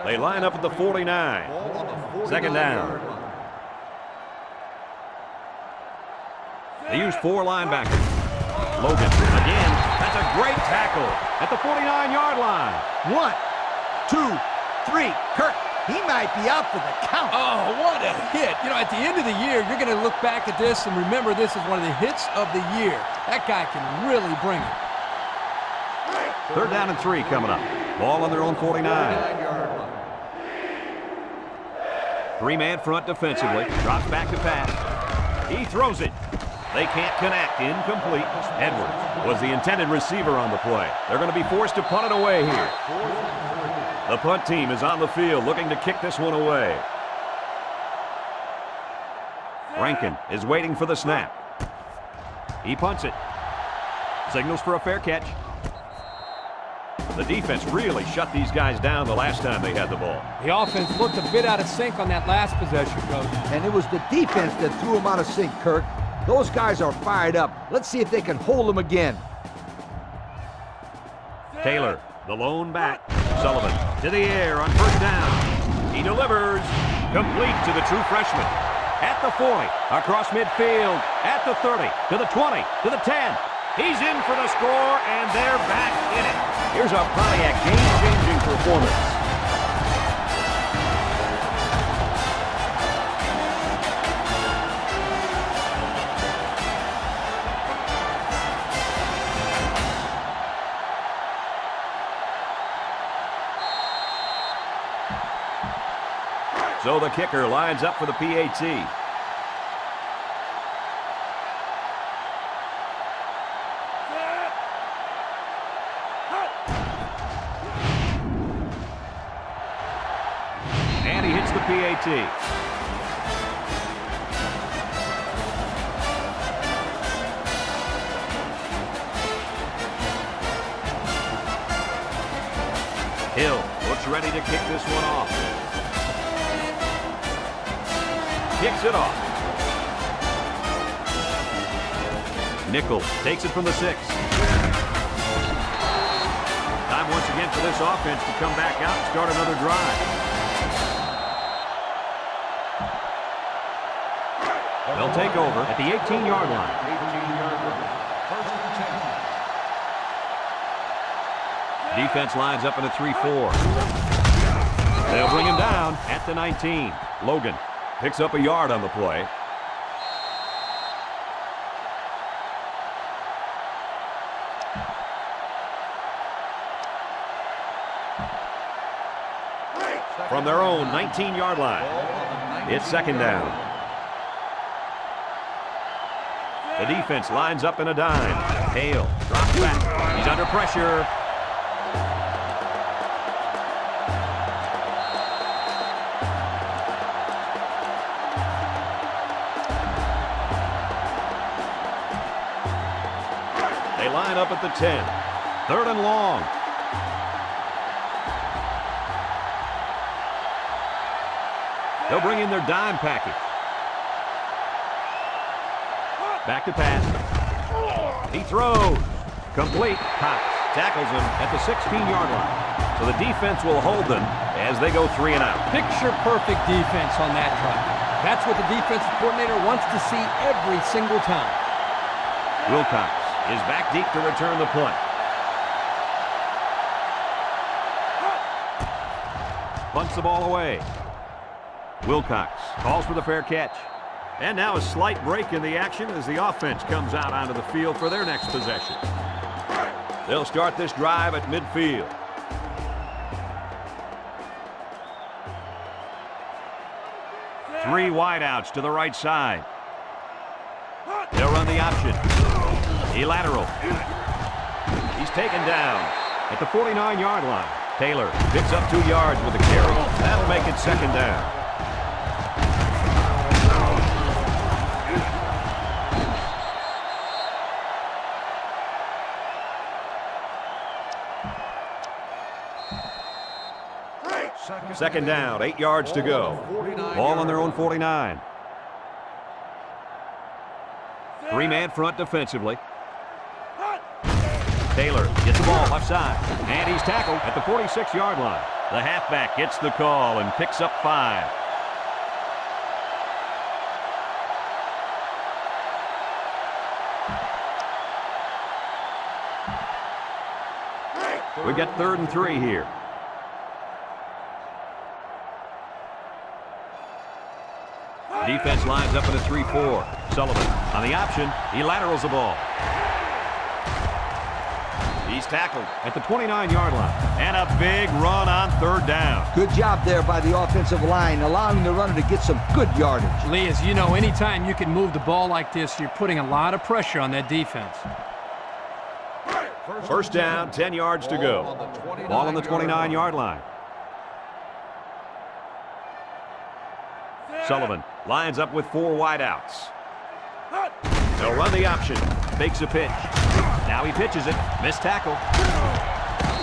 They line up at the 49. Second down. They use 4 linebackers. Logan again. That's a great tackle at the 49-yard line. 1, 2, 3. Kirk, he might be out for the count. Oh, what a hit. You know, at the end of the year, you're going to look back at this and remember this is one of the hits of the year. That guy can really bring it. Third down and 3 coming up. Ball on their own 49. 3-man front defensively. Drops back to pass. He throws it. They can't connect. Incomplete. Edwards was the intended receiver on the play. They're going to be forced to punt it away here. The punt team is on the field looking to kick this one away. Rankin is waiting for the snap. He punts it. Signals for a fair catch. The defense really shut these guys down the last time they had the ball. The offense looked a bit out of sync on that last possession, Coach. And it was the defense that threw him out of sync, Kirk. Those guys are fired up. Let's see if they can hold them again. Taylor, the lone back. Sullivan to the air on first down. He delivers. Complete to the true freshman. At the 40, across midfield, at the 30, to the 20, to the 10. He's in for the score, and they're back in it. Here's a Pontiac game-changing performance. So the kicker lines up for the PAT. PAT. Hill looks ready to kick this one off. Kicks it off. Nickel takes it from the 6. Time once again for this offense to come back out and start another drive. They'll take over at the 18-yard line. 18-yard line. First and 10. Defense lines up in a 3-4. They'll bring him down at the 19. Logan picks up a yard on the play. From their own 19-yard line, it's second down. The defense lines up in a dime. Hale drops back. He's under pressure. They line up at the 10. 3rd and long. They'll bring in their dime package. Back to pass. He throws. Complete. Cox tackles him at the 16-yard line. So the defense will hold them as they go 3 and out. Picture-perfect defense on that drive. That's what the defensive coordinator wants to see every single time. Wilcox is back deep to return the punt. Punts the ball away. Wilcox calls for the fair catch. And now a slight break in the action as the offense comes out onto the field for their next possession. They'll start this drive at midfield. Three wideouts to the right side. They'll run the option. He lateral. He's taken down at the 49-yard line. Taylor picks up 2 yards with a carry. That'll make it second down. Second down, 8 yards to go. Ball on their own 49. 3-man front defensively. Taylor gets the ball left side, and he's tackled at the 46-yard line. The halfback gets the call and picks up 5. We got 3rd and 3 here. Defense lines up in a 3-4. Sullivan on the option. He laterals the ball. He's tackled at the 29-yard line. And a big run on 3rd down. Good job there by the offensive line, allowing the runner to get some good yardage. Lee, as you know, anytime you can move the ball like this, you're putting a lot of pressure on that defense. First down, 10 yards to go. Ball on the 29-yard line. Sullivan lines up with 4 wideouts. They'll run the option. Fakes a pitch. Now he pitches it. Missed tackle.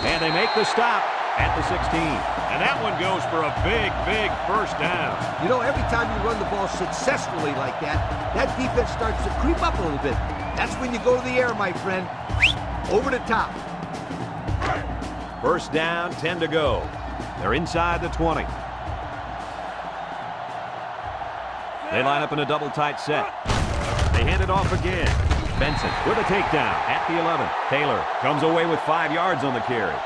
And they make the stop at the 16. And that one goes for a big, big first down. You know, every time you run the ball successfully like that, that defense starts to creep up a little bit. That's when you go to the air, my friend. Over the top. First down, 10 to go. They're inside the 20. They line up in a double tight set. They hand it off again. Benson with a takedown at the 11. Taylor comes away with 5 yards on the carry.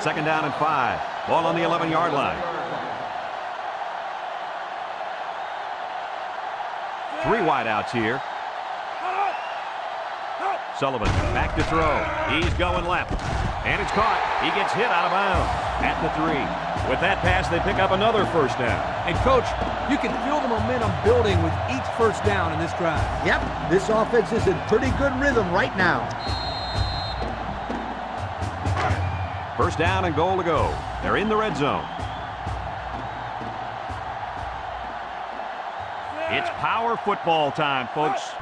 Second down and 5. Ball on the 11-yard line. 3 wideouts here. Sullivan back to throw. He's going left. And it's caught. He gets hit out of bounds at the 3. With that pass, they pick up another first down. And, Coach, you can feel the momentum building with each first down in this drive. Yep, this offense is in pretty good rhythm right now. First down and goal to go. They're in the red zone. It's power football time, folks.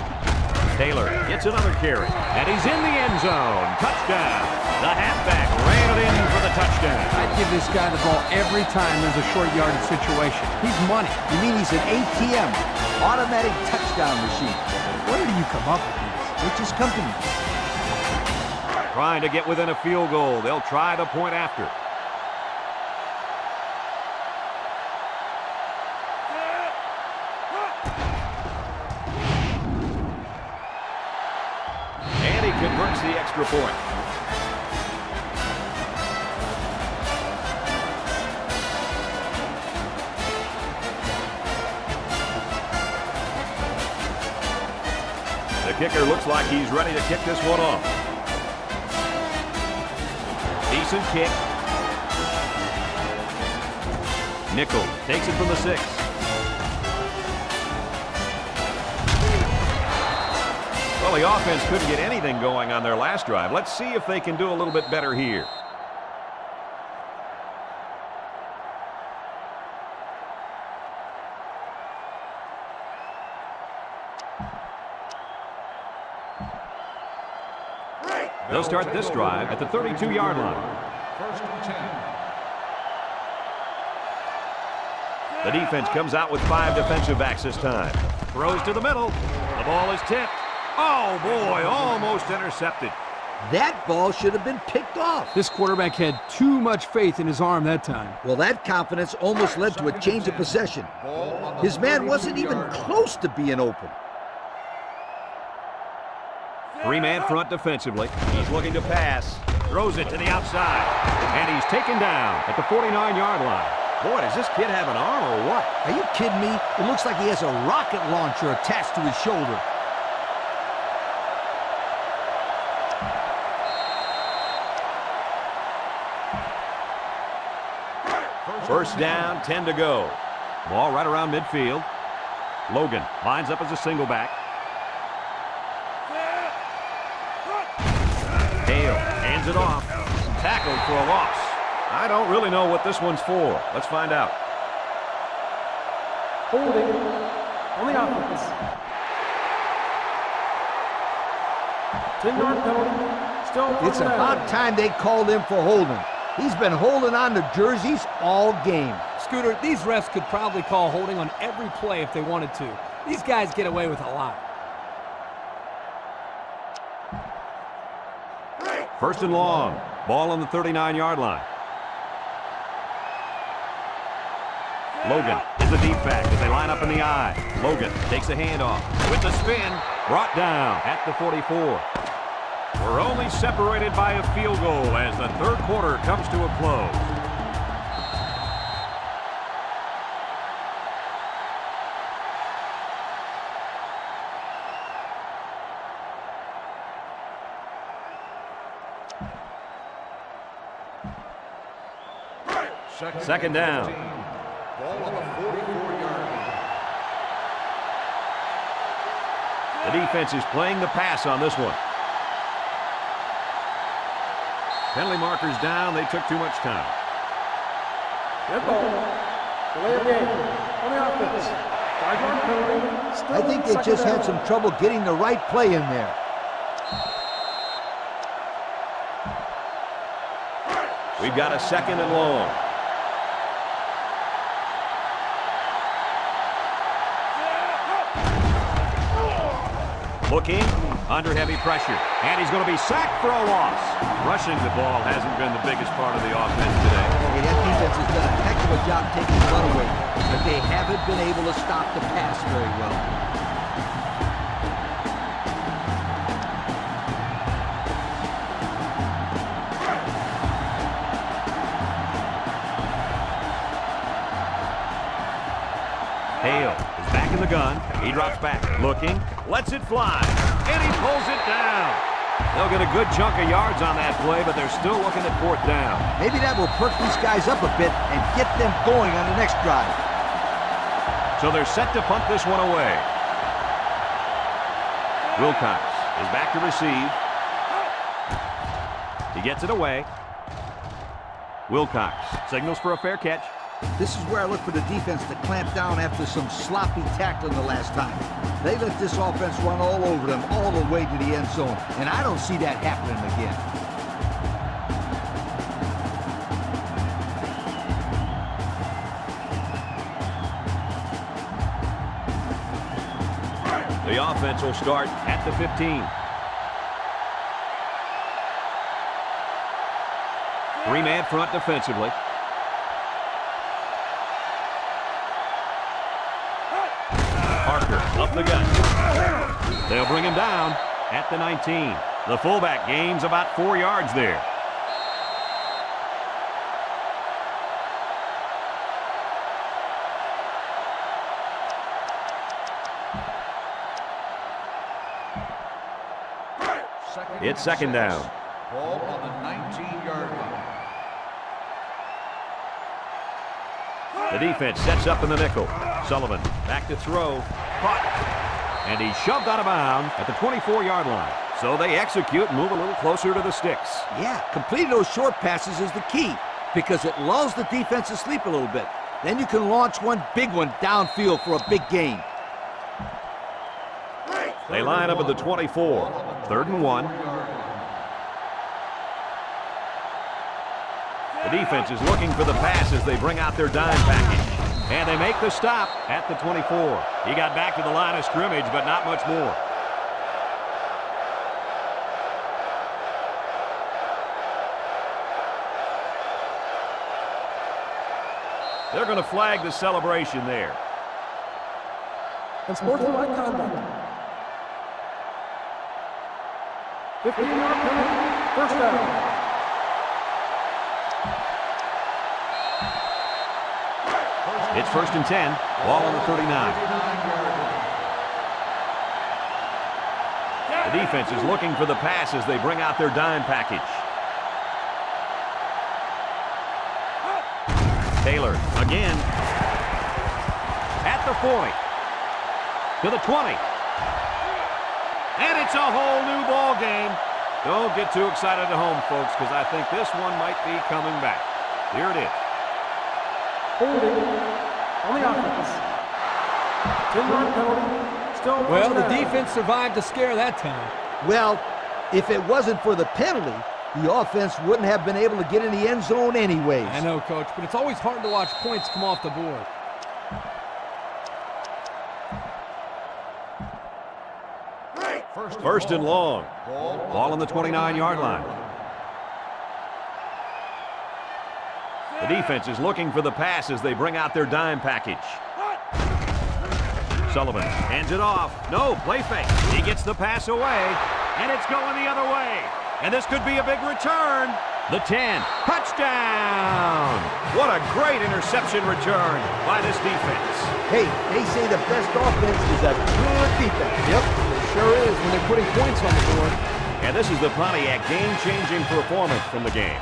Taylor gets another carry, and he's in the end zone. Touchdown. The halfback ran it in for the touchdown. I'd give this guy the ball every time there's a short yardage situation. He's money. You mean he's an ATM, automatic touchdown machine? Where do you come up with these? They just come to me. Trying to get within a field goal. They'll try the point after. And he converts the extra point. The kicker looks like he's ready to kick this one off. Decent kick. Nickel takes it from the 6. Well, the offense couldn't get anything going on their last drive. Let's see if they can do a little bit better here. They'll start this drive at the 32-yard line. First and 10. The defense comes out with 5 defensive backs this time. Throws to the middle. The ball is tipped. Oh, boy, almost intercepted. That ball should have been picked off. This quarterback had too much faith in his arm that time. Well, that confidence almost led to a change of possession. His man wasn't even close to being open. 3-man front defensively. He's looking to pass. Throws it to the outside. And he's taken down at the 49-yard line. Boy, does this kid have an arm or what? Are you kidding me? It looks like he has a rocket launcher attached to his shoulder. First down, 10 to go. Ball right around midfield. Logan lines up as a single back. Hale hands it off. Tackled for a loss. I don't really know what this one's for. Let's find out. Holding on the offense. 10-yard penalty. Still It's about time they called him for holding. He's been holding on to jerseys all game. Scooter, these refs could probably call holding on every play if they wanted to. These guys get away with a lot. First and long. Ball on the 39-yard line. Logan is the deep back as they line up in the I. Logan takes the handoff with the spin. Brought down at the 44. We're only separated by a field goal as the third quarter comes to a close. Second down. Ball on the 44-yard line. The defense is playing the pass on this one. Penalty markers down. They took too much time. Red ball. Delay of game on the offense. 5-yard penalty. Still I think they second just down. had some trouble getting the right play in there. We've got a second and long. Looking, under heavy pressure, and he's going to be sacked for a loss. Rushing the ball hasn't been the biggest part of the offense today. Hey, that defense has done a heck of a job taking the run away, but they haven't been able to stop the pass very well. Hale is back in the gun. He drops back, looking, lets it fly, and he pulls it down. They'll get a good chunk of yards on that play, but they're still looking at 4th down. Maybe that will perk these guys up a bit and get them going on the next drive. So they're set to punt this one away. Wilcox is back to receive. He gets it away. Wilcox signals for a fair catch. This is where I look for the defense to clamp down after some sloppy tackling the last time. They let this offense run all over them all the way to the end zone, and I don't see that happening again. The offense will start at the 15. 3-man front defensively. Parker up the gut. They'll bring him down at the 19. The fullback gains about 4 yards there. It's 2nd down. Ball on the 19-yard line. The defense sets up in the nickel. Sullivan back to throw. Caught. And he's shoved out of bounds at the 24-yard line. So they execute and move a little closer to the sticks. Yeah, completing those short passes is the key because it lulls the defense to sleep a little bit. Then you can launch one big one downfield for a big gain. They line up at the 24. 3rd and 1. The defense is looking for the pass as they bring out their dime package. And they make the stop at the 24. He got back to the line of scrimmage, but not much more. They're going to flag the celebration there. And sportsmanlike conduct. 15-yard penalty. 1st down. It's 1st and 10. Ball on the 39. The defense is looking for the pass as they bring out their dime package. Taylor again. At the 40. To the 20. And it's a whole new ball game. Don't get too excited at home, folks, because I think this one might be coming back. Here it is. Holding on the offense. 10-yard penalty. Still Well, the defense survived the scare that time. Well, if it wasn't for the penalty, the offense wouldn't have been able to get in the end zone anyways. I know, Coach, but it's always hard to watch points come off the board. First and long. Ball on the 29-yard line. The defense is looking for the pass as they bring out their dime package. Sullivan hands it off. No, play fake. He gets the pass away, and it's going the other way. And this could be a big return. The 10. Touchdown! What a great interception return by this defense. Hey, they say the best offense is a good defense. Yep, it sure is when they're putting points on the board. And this is the Pontiac game-changing performance from the game.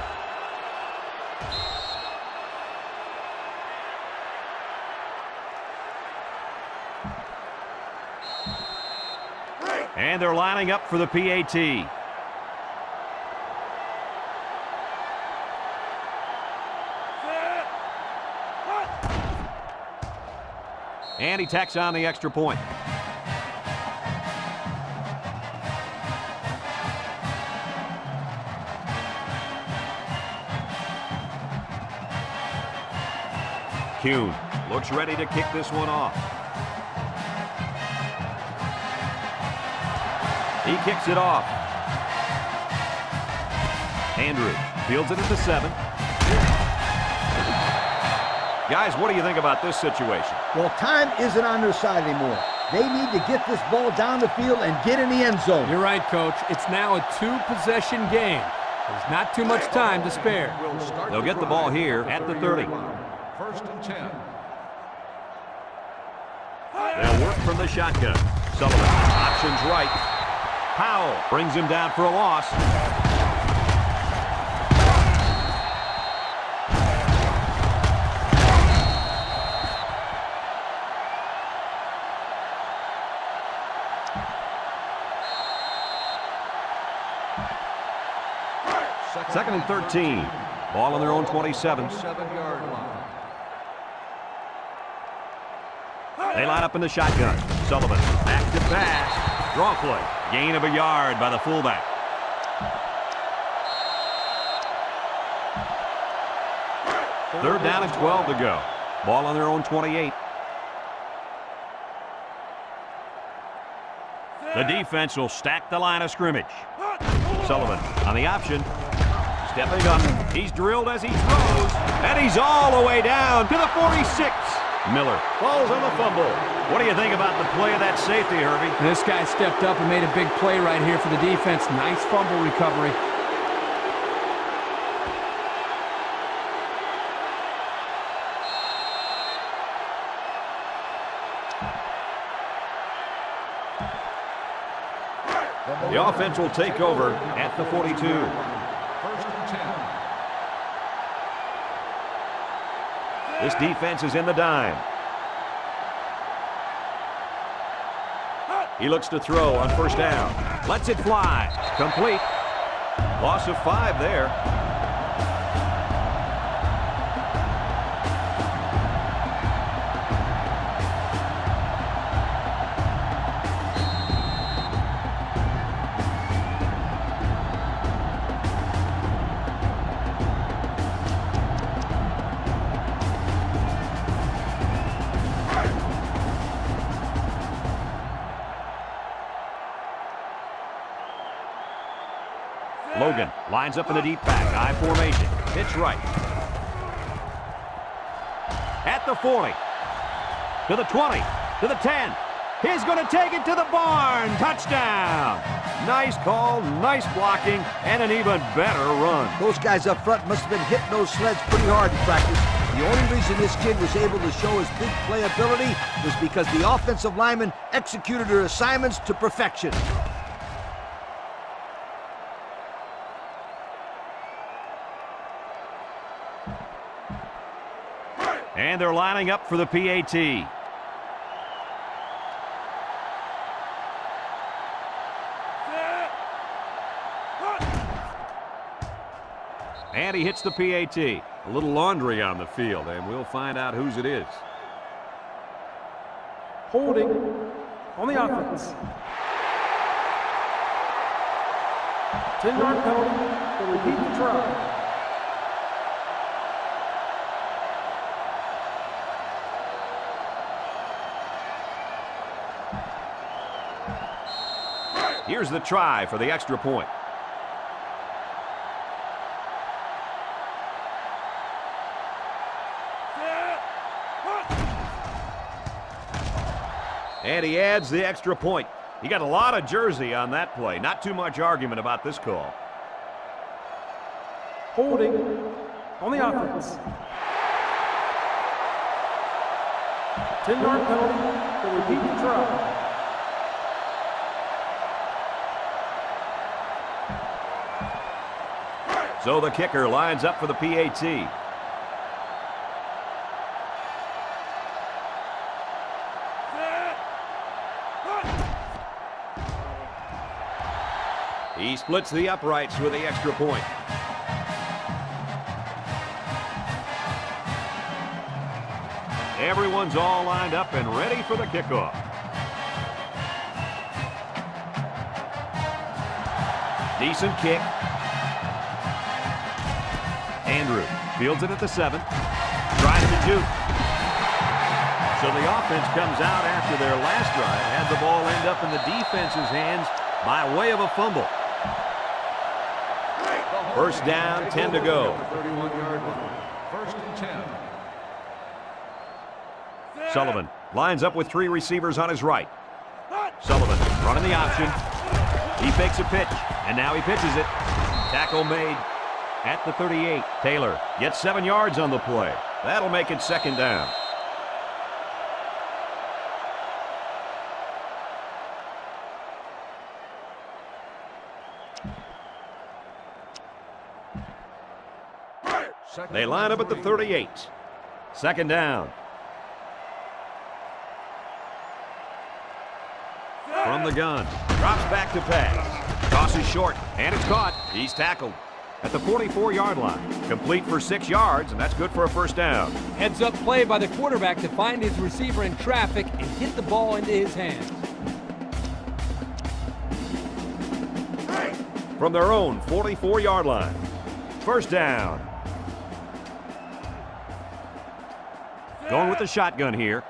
And they're lining up for the PAT. And he tacks on the extra point. Kuhn looks ready to kick this one off. He kicks it off. Andrew fields it at the 7. Guys, what do you think about this situation? Well, time isn't on their side anymore. They need to get this ball down the field and get in the end zone. You're right, Coach. It's now a 2-possession game. There's not too much time to spare. They'll get the ball here at the 30. 1st and 10. They'll work from the shotgun. Sullivan options right. Powell brings him down for a loss. Second and 13. Ball on their own 27. 7-yard line. They line up in the shotgun. Sullivan back to pass. Draw play. Gain of a yard by the fullback. Third down and 12 to go. Ball on their own 28. The defense will stack the line of scrimmage. Sullivan on the option. Stepping up. He's drilled as he throws. And he's all the way down to the 46. Miller falls on the fumble. What do you think about the play of that safety, Herbie? This guy stepped up and made a big play right here for the defense. Nice fumble recovery. The offense will take over at the 42. First and 10. This defense is in the dime. He looks to throw on first down. Lets it fly. Complete. Loss of 5 there. Logan lines up in the deep back. I formation. Pitch right. At the 40. To the 20. To the 10. He's going to take it to the barn. Touchdown. Nice call, nice blocking, and an even better run. Those guys up front must have been hitting those sleds pretty hard in practice. The only reason this kid was able to show his big playability was because the offensive linemen executed their assignments to perfection. And they're lining up for the PAT. And he hits the PAT. A little laundry on the field, and we'll find out whose it is. Holding on the offense. 10-yard penalty to repeat the try. Here's the try for the extra point. And he adds the extra point. He got a lot of jersey on that play. Not too much argument about this call. Holding on the offense. 10-yard penalty to repeat the try. So the kicker lines up for the PAT. He splits the uprights with the extra point. Everyone's all lined up and ready for the kickoff. Decent kick. Andrew fields it at the 7. Tries to juke. So the offense comes out after their last drive. Had the ball end up in the defense's hands by way of a fumble. First down, 10 to go. 31-yard line. First and 10. Sullivan lines up with 3 receivers on his right. Sullivan running the option. He fakes a pitch, and now he pitches it. Tackle made at the 38. Taylor gets 7 yards on the play. That'll make it second down. They line up at the 38. Second down. From the gun. Drops back to pass. Tosses short, and it's caught. He's tackled at the 44-yard line. Complete for 6 yards, and that's good for a first down. Heads-up play by the quarterback to find his receiver in traffic and hit the ball into his hands. From their own 44-yard line. First down. Going with the shotgun here.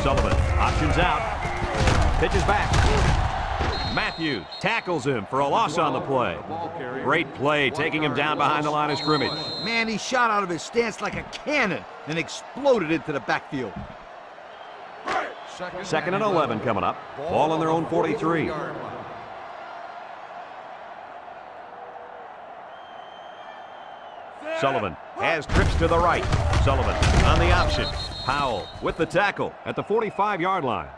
Sullivan options out. Pitches back. Matthews tackles him for a loss on the play. Great play, taking him down behind the line of scrimmage. Man, he shot out of his stance like a cannon and exploded into the backfield. Second and 11 coming up. Ball on their own 43. Sullivan has trips to the right. Sullivan on the option. Powell with the tackle at the 45-yard line.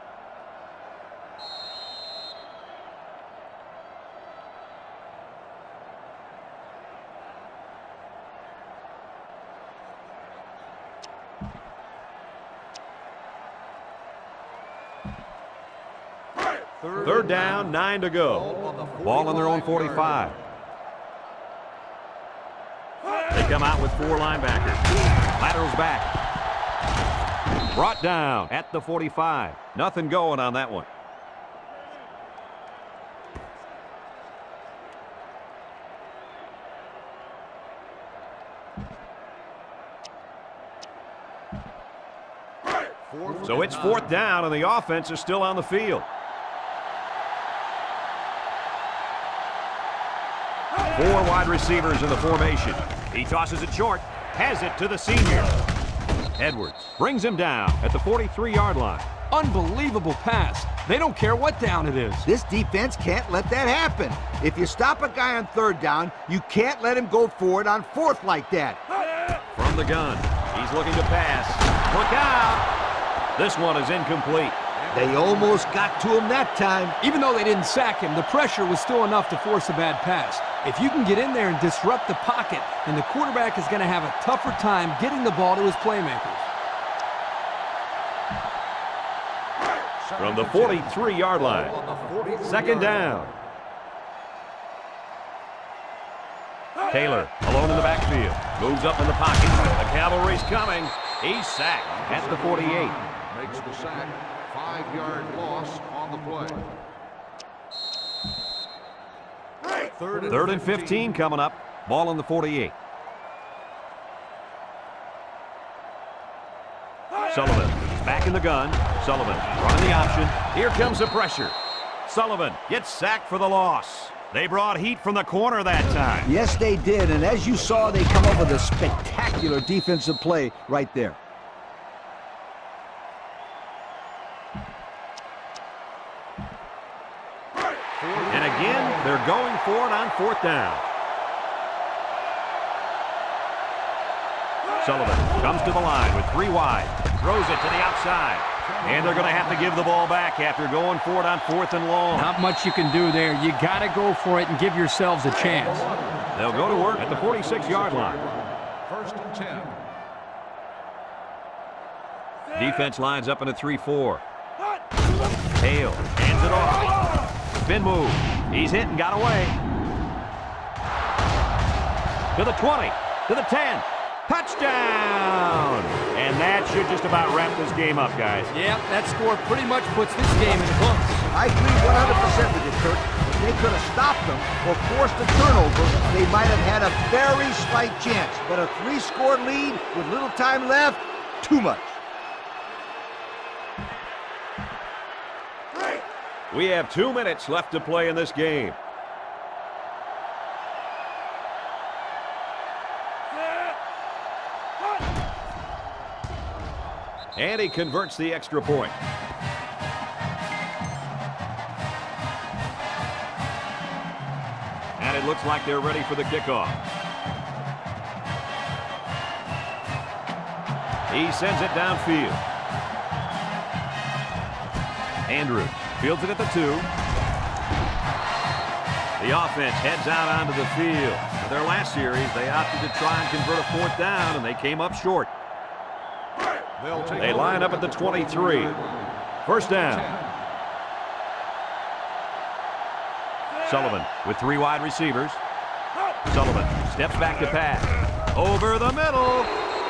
Third down, 9 to go. Ball on their own 45. They come out with 4 linebackers. Laterals back. Brought down at the 45. Nothing going on that one. So it's 4th down, and the offense is still on the field. 4 wide receivers in the formation. He tosses it short, has it to the senior. Edwards brings him down at the 43-yard line. Unbelievable pass. They don't care what down it is. This defense can't let that happen. If you stop a guy on 3rd down, you can't let him go forward on 4th like that. From the gun, he's looking to pass. Look out! This one is incomplete. They almost got to him that time. Even though they didn't sack him, the pressure was still enough to force a bad pass. If you can get in there and disrupt the pocket, then the quarterback is going to have a tougher time getting the ball to his playmakers. From the 43-yard line, second down. Taylor alone in the backfield. Moves up in the pocket. The cavalry's coming. He's sacked at the 48. Makes the sack. 5-yard loss on the play. Third and 15 coming up. Ball on the 48. Sullivan is back in the gun. Sullivan running the option. Here comes the pressure. Sullivan gets sacked for the loss. They brought heat from the corner that time. Yes, they did, and as you saw, they come up with a spectacular defensive play right there. And again, they're going for it on 4th down. Sullivan comes to the line with 3 wide. Throws it to the outside. And they're going to have to give the ball back after going for it on 4th and long. Not much you can do there. You got to go for it and give yourselves a chance. They'll go to work at the 46-yard line. 1st and 10. Defense lines up in a 3-4. Hale hands it off. Spin move. He's hit and got away. To the 20. To the 10. Touchdown! And that should just about wrap this game up, guys. Yep, that score pretty much puts this game in the books. I agree 100% with you, Kurt. If they could have stopped them or forced a turnover, they might have had a very slight chance. But a 3-score lead with little time left, too much. We have 2 minutes left to play in this game. And he converts the extra point. And it looks like they're ready for the kickoff. He sends it downfield. Andrews fields it at the 2. The offense heads out onto the field. For their last series, they opted to try and convert a 4th down, and they came up short. They line up at the 23. 1st down. Sullivan with 3 wide receivers. Sullivan steps back to pass. Over the middle,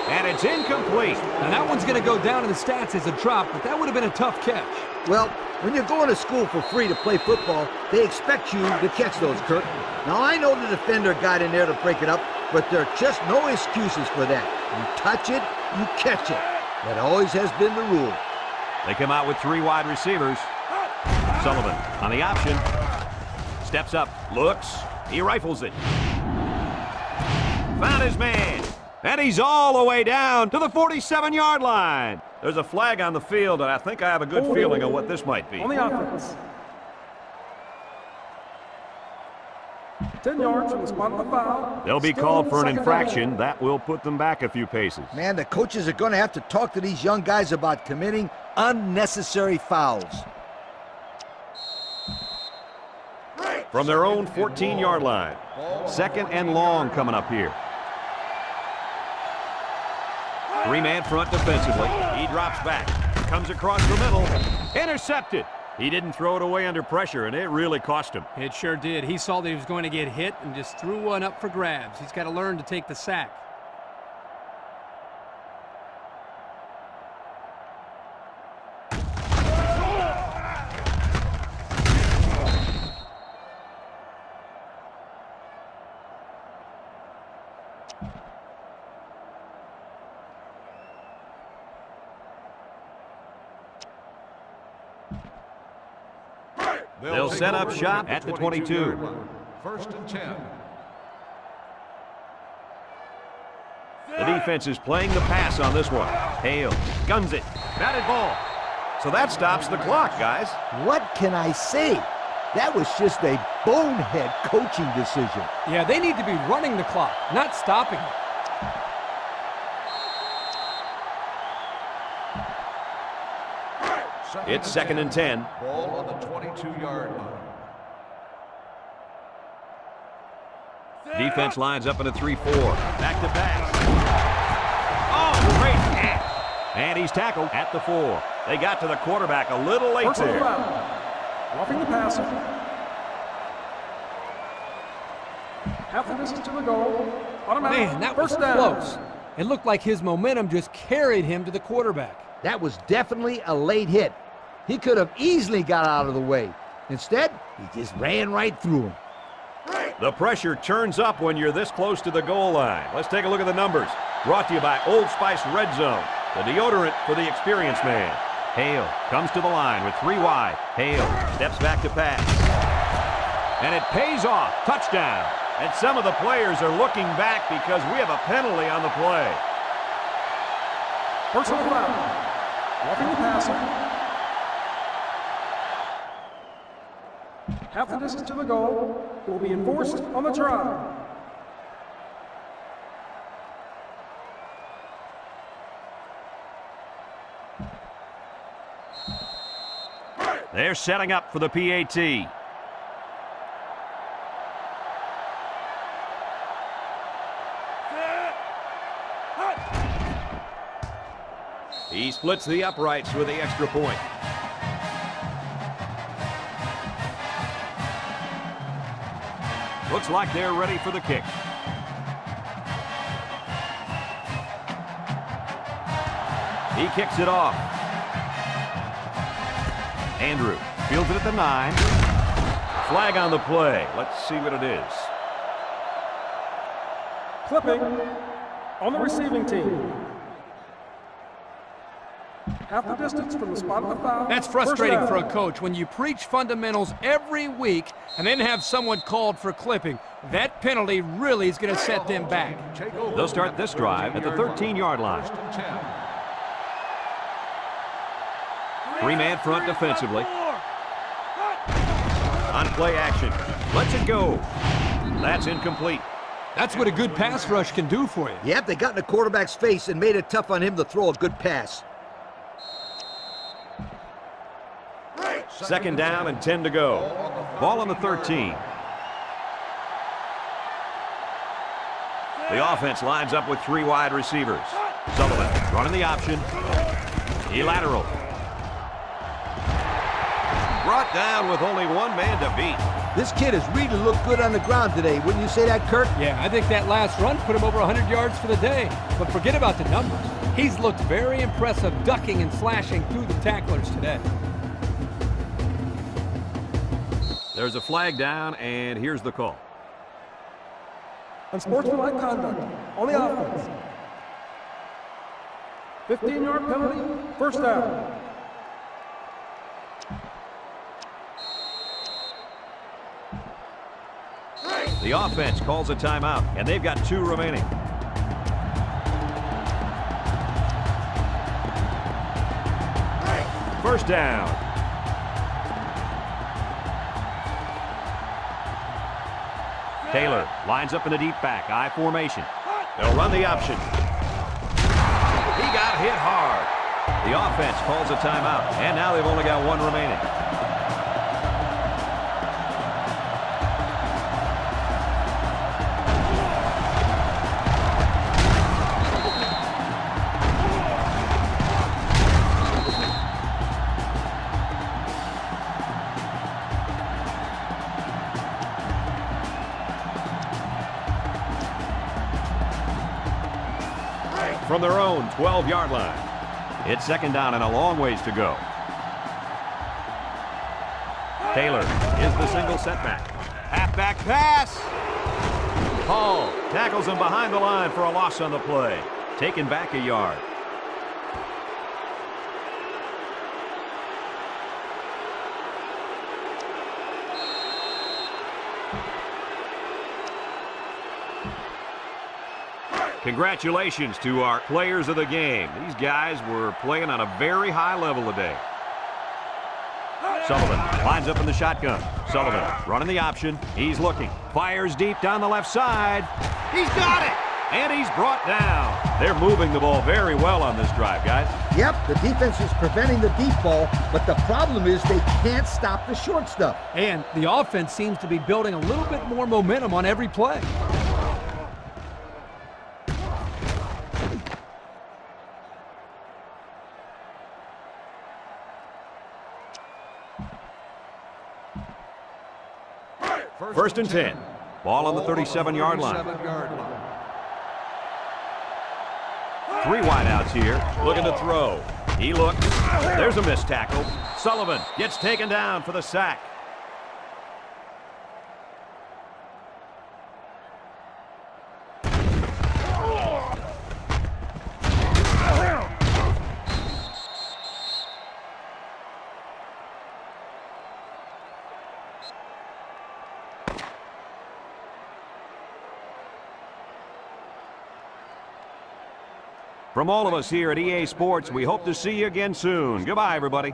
and it's incomplete. And that one's going to go down in the stats as a drop, but that would have been a tough catch. Well, when you're going to school for free to play football, they expect you to catch those, Kirk. Now, I know the defender got in there to break it up, but there are just no excuses for that. You touch it, you catch it. That always has been the rule. They come out with 3 wide receivers. Sullivan on the option. Steps up, looks, he rifles it. Found his man, and he's all the way down to the 47-yard line. There's a flag on the field, and I think I have a good feeling of what this might be. On the offense. 10 yards from the spot of the foul. They'll be called for an infraction. That will put them back a few paces. Man, the coaches are going to have to talk to these young guys about committing unnecessary fouls. From their own 14-yard line. 2nd and long coming up here. 3-man front defensively. He drops back. Comes across the middle. Intercepted. He didn't throw it away under pressure, and it really cost him. It sure did. He saw that he was going to get hit and just threw one up for grabs. He's got to learn to take the sack. They'll set up shop at the 22. 1st and 10. The defense is playing the pass on this one. Hale guns it. Batted ball. So that stops the clock, guys. What can I say? That was just a bonehead coaching decision. Yeah, they need to be running the clock, not stopping it. It's 2nd and 10. Ball on the 22-yard line. Defense lines up in a 3-4. Back to back. Oh, great catch. And he's tackled at the 4. They got to the quarterback a little late Personal there. foul. Roughing the passer. Half the distance to the goal. Automatic. Man, that was First down. close. It looked like his momentum just carried him to the quarterback. That was definitely a late hit. He could have easily got out of the way. Instead, he just ran right through him. The pressure turns up when you're this close to the goal line. Let's take a look at the numbers. Brought to you by Old Spice Red Zone, the deodorant for the experienced man. Hale comes to the line with 3 wide. Hale steps back to pass. And it pays off. Touchdown. And some of the players are looking back because we have a penalty on the play. Personal foul. Roughing the passer. Half the distance to the goal. It will be enforced on the try. They're setting up for the PAT. He splits the uprights with the extra point. Looks like they're ready for the kick. He kicks it off. Andrew fields it at the 9. Flag on the play. Let's see what it is. Clipping on the receiving team. Half the distance from the spot of the foul. That's frustrating for a coach when you preach fundamentals every week and then have someone called for clipping. That penalty really is going to set them back. They'll start this drive at the 13-yard line. 3-man front defensively. On play action. Lets it go. That's incomplete. That's what a good pass rush can do for you. Yep, they got in the quarterback's face and made it tough on him to throw a good pass. 2nd down and 10 to go. Ball on the 13. The offense lines up with 3 wide receivers. Sullivan running the option. He lateral. Brought down with only 1 man to beat. This kid has really looked good on the ground today. Wouldn't you say that, Kurt? Yeah, I think that last run put him over 100 yards for the day. But forget about the numbers. He's looked very impressive ducking and slashing through the tacklers today. There's a flag down, and here's the call. Unsportsmanlike conduct on the offense. 15-yard penalty, first down. The offense calls a timeout, and they've got 2 remaining. First down. Taylor lines up in the deep back, I formation. They'll run the option. He got hit hard. The offense calls a timeout, and now they've only got 1 remaining. From their own 12-yard line. It's second down and a long ways to go. Taylor is the single setback. Halfback pass. Hall tackles him behind the line for a loss on the play. Taken back a yard. Congratulations to our players of the game. These guys were playing on a very high level today. Sullivan lines up in the shotgun. Sullivan running the option. He's looking. Fires deep down the left side. He's got it! And he's brought down. They're moving the ball very well on this drive, guys. Yep, the defense is preventing the deep ball, but the problem is they can't stop the short stuff. And the offense seems to be building a little bit more momentum on every play. First and 10. Ball on the 37-yard line. 3 wideouts here, looking to throw. He looks. There's a missed tackle. Sullivan gets taken down for the sack. From all of us here at EA Sports, we hope to see you again soon. Goodbye, everybody.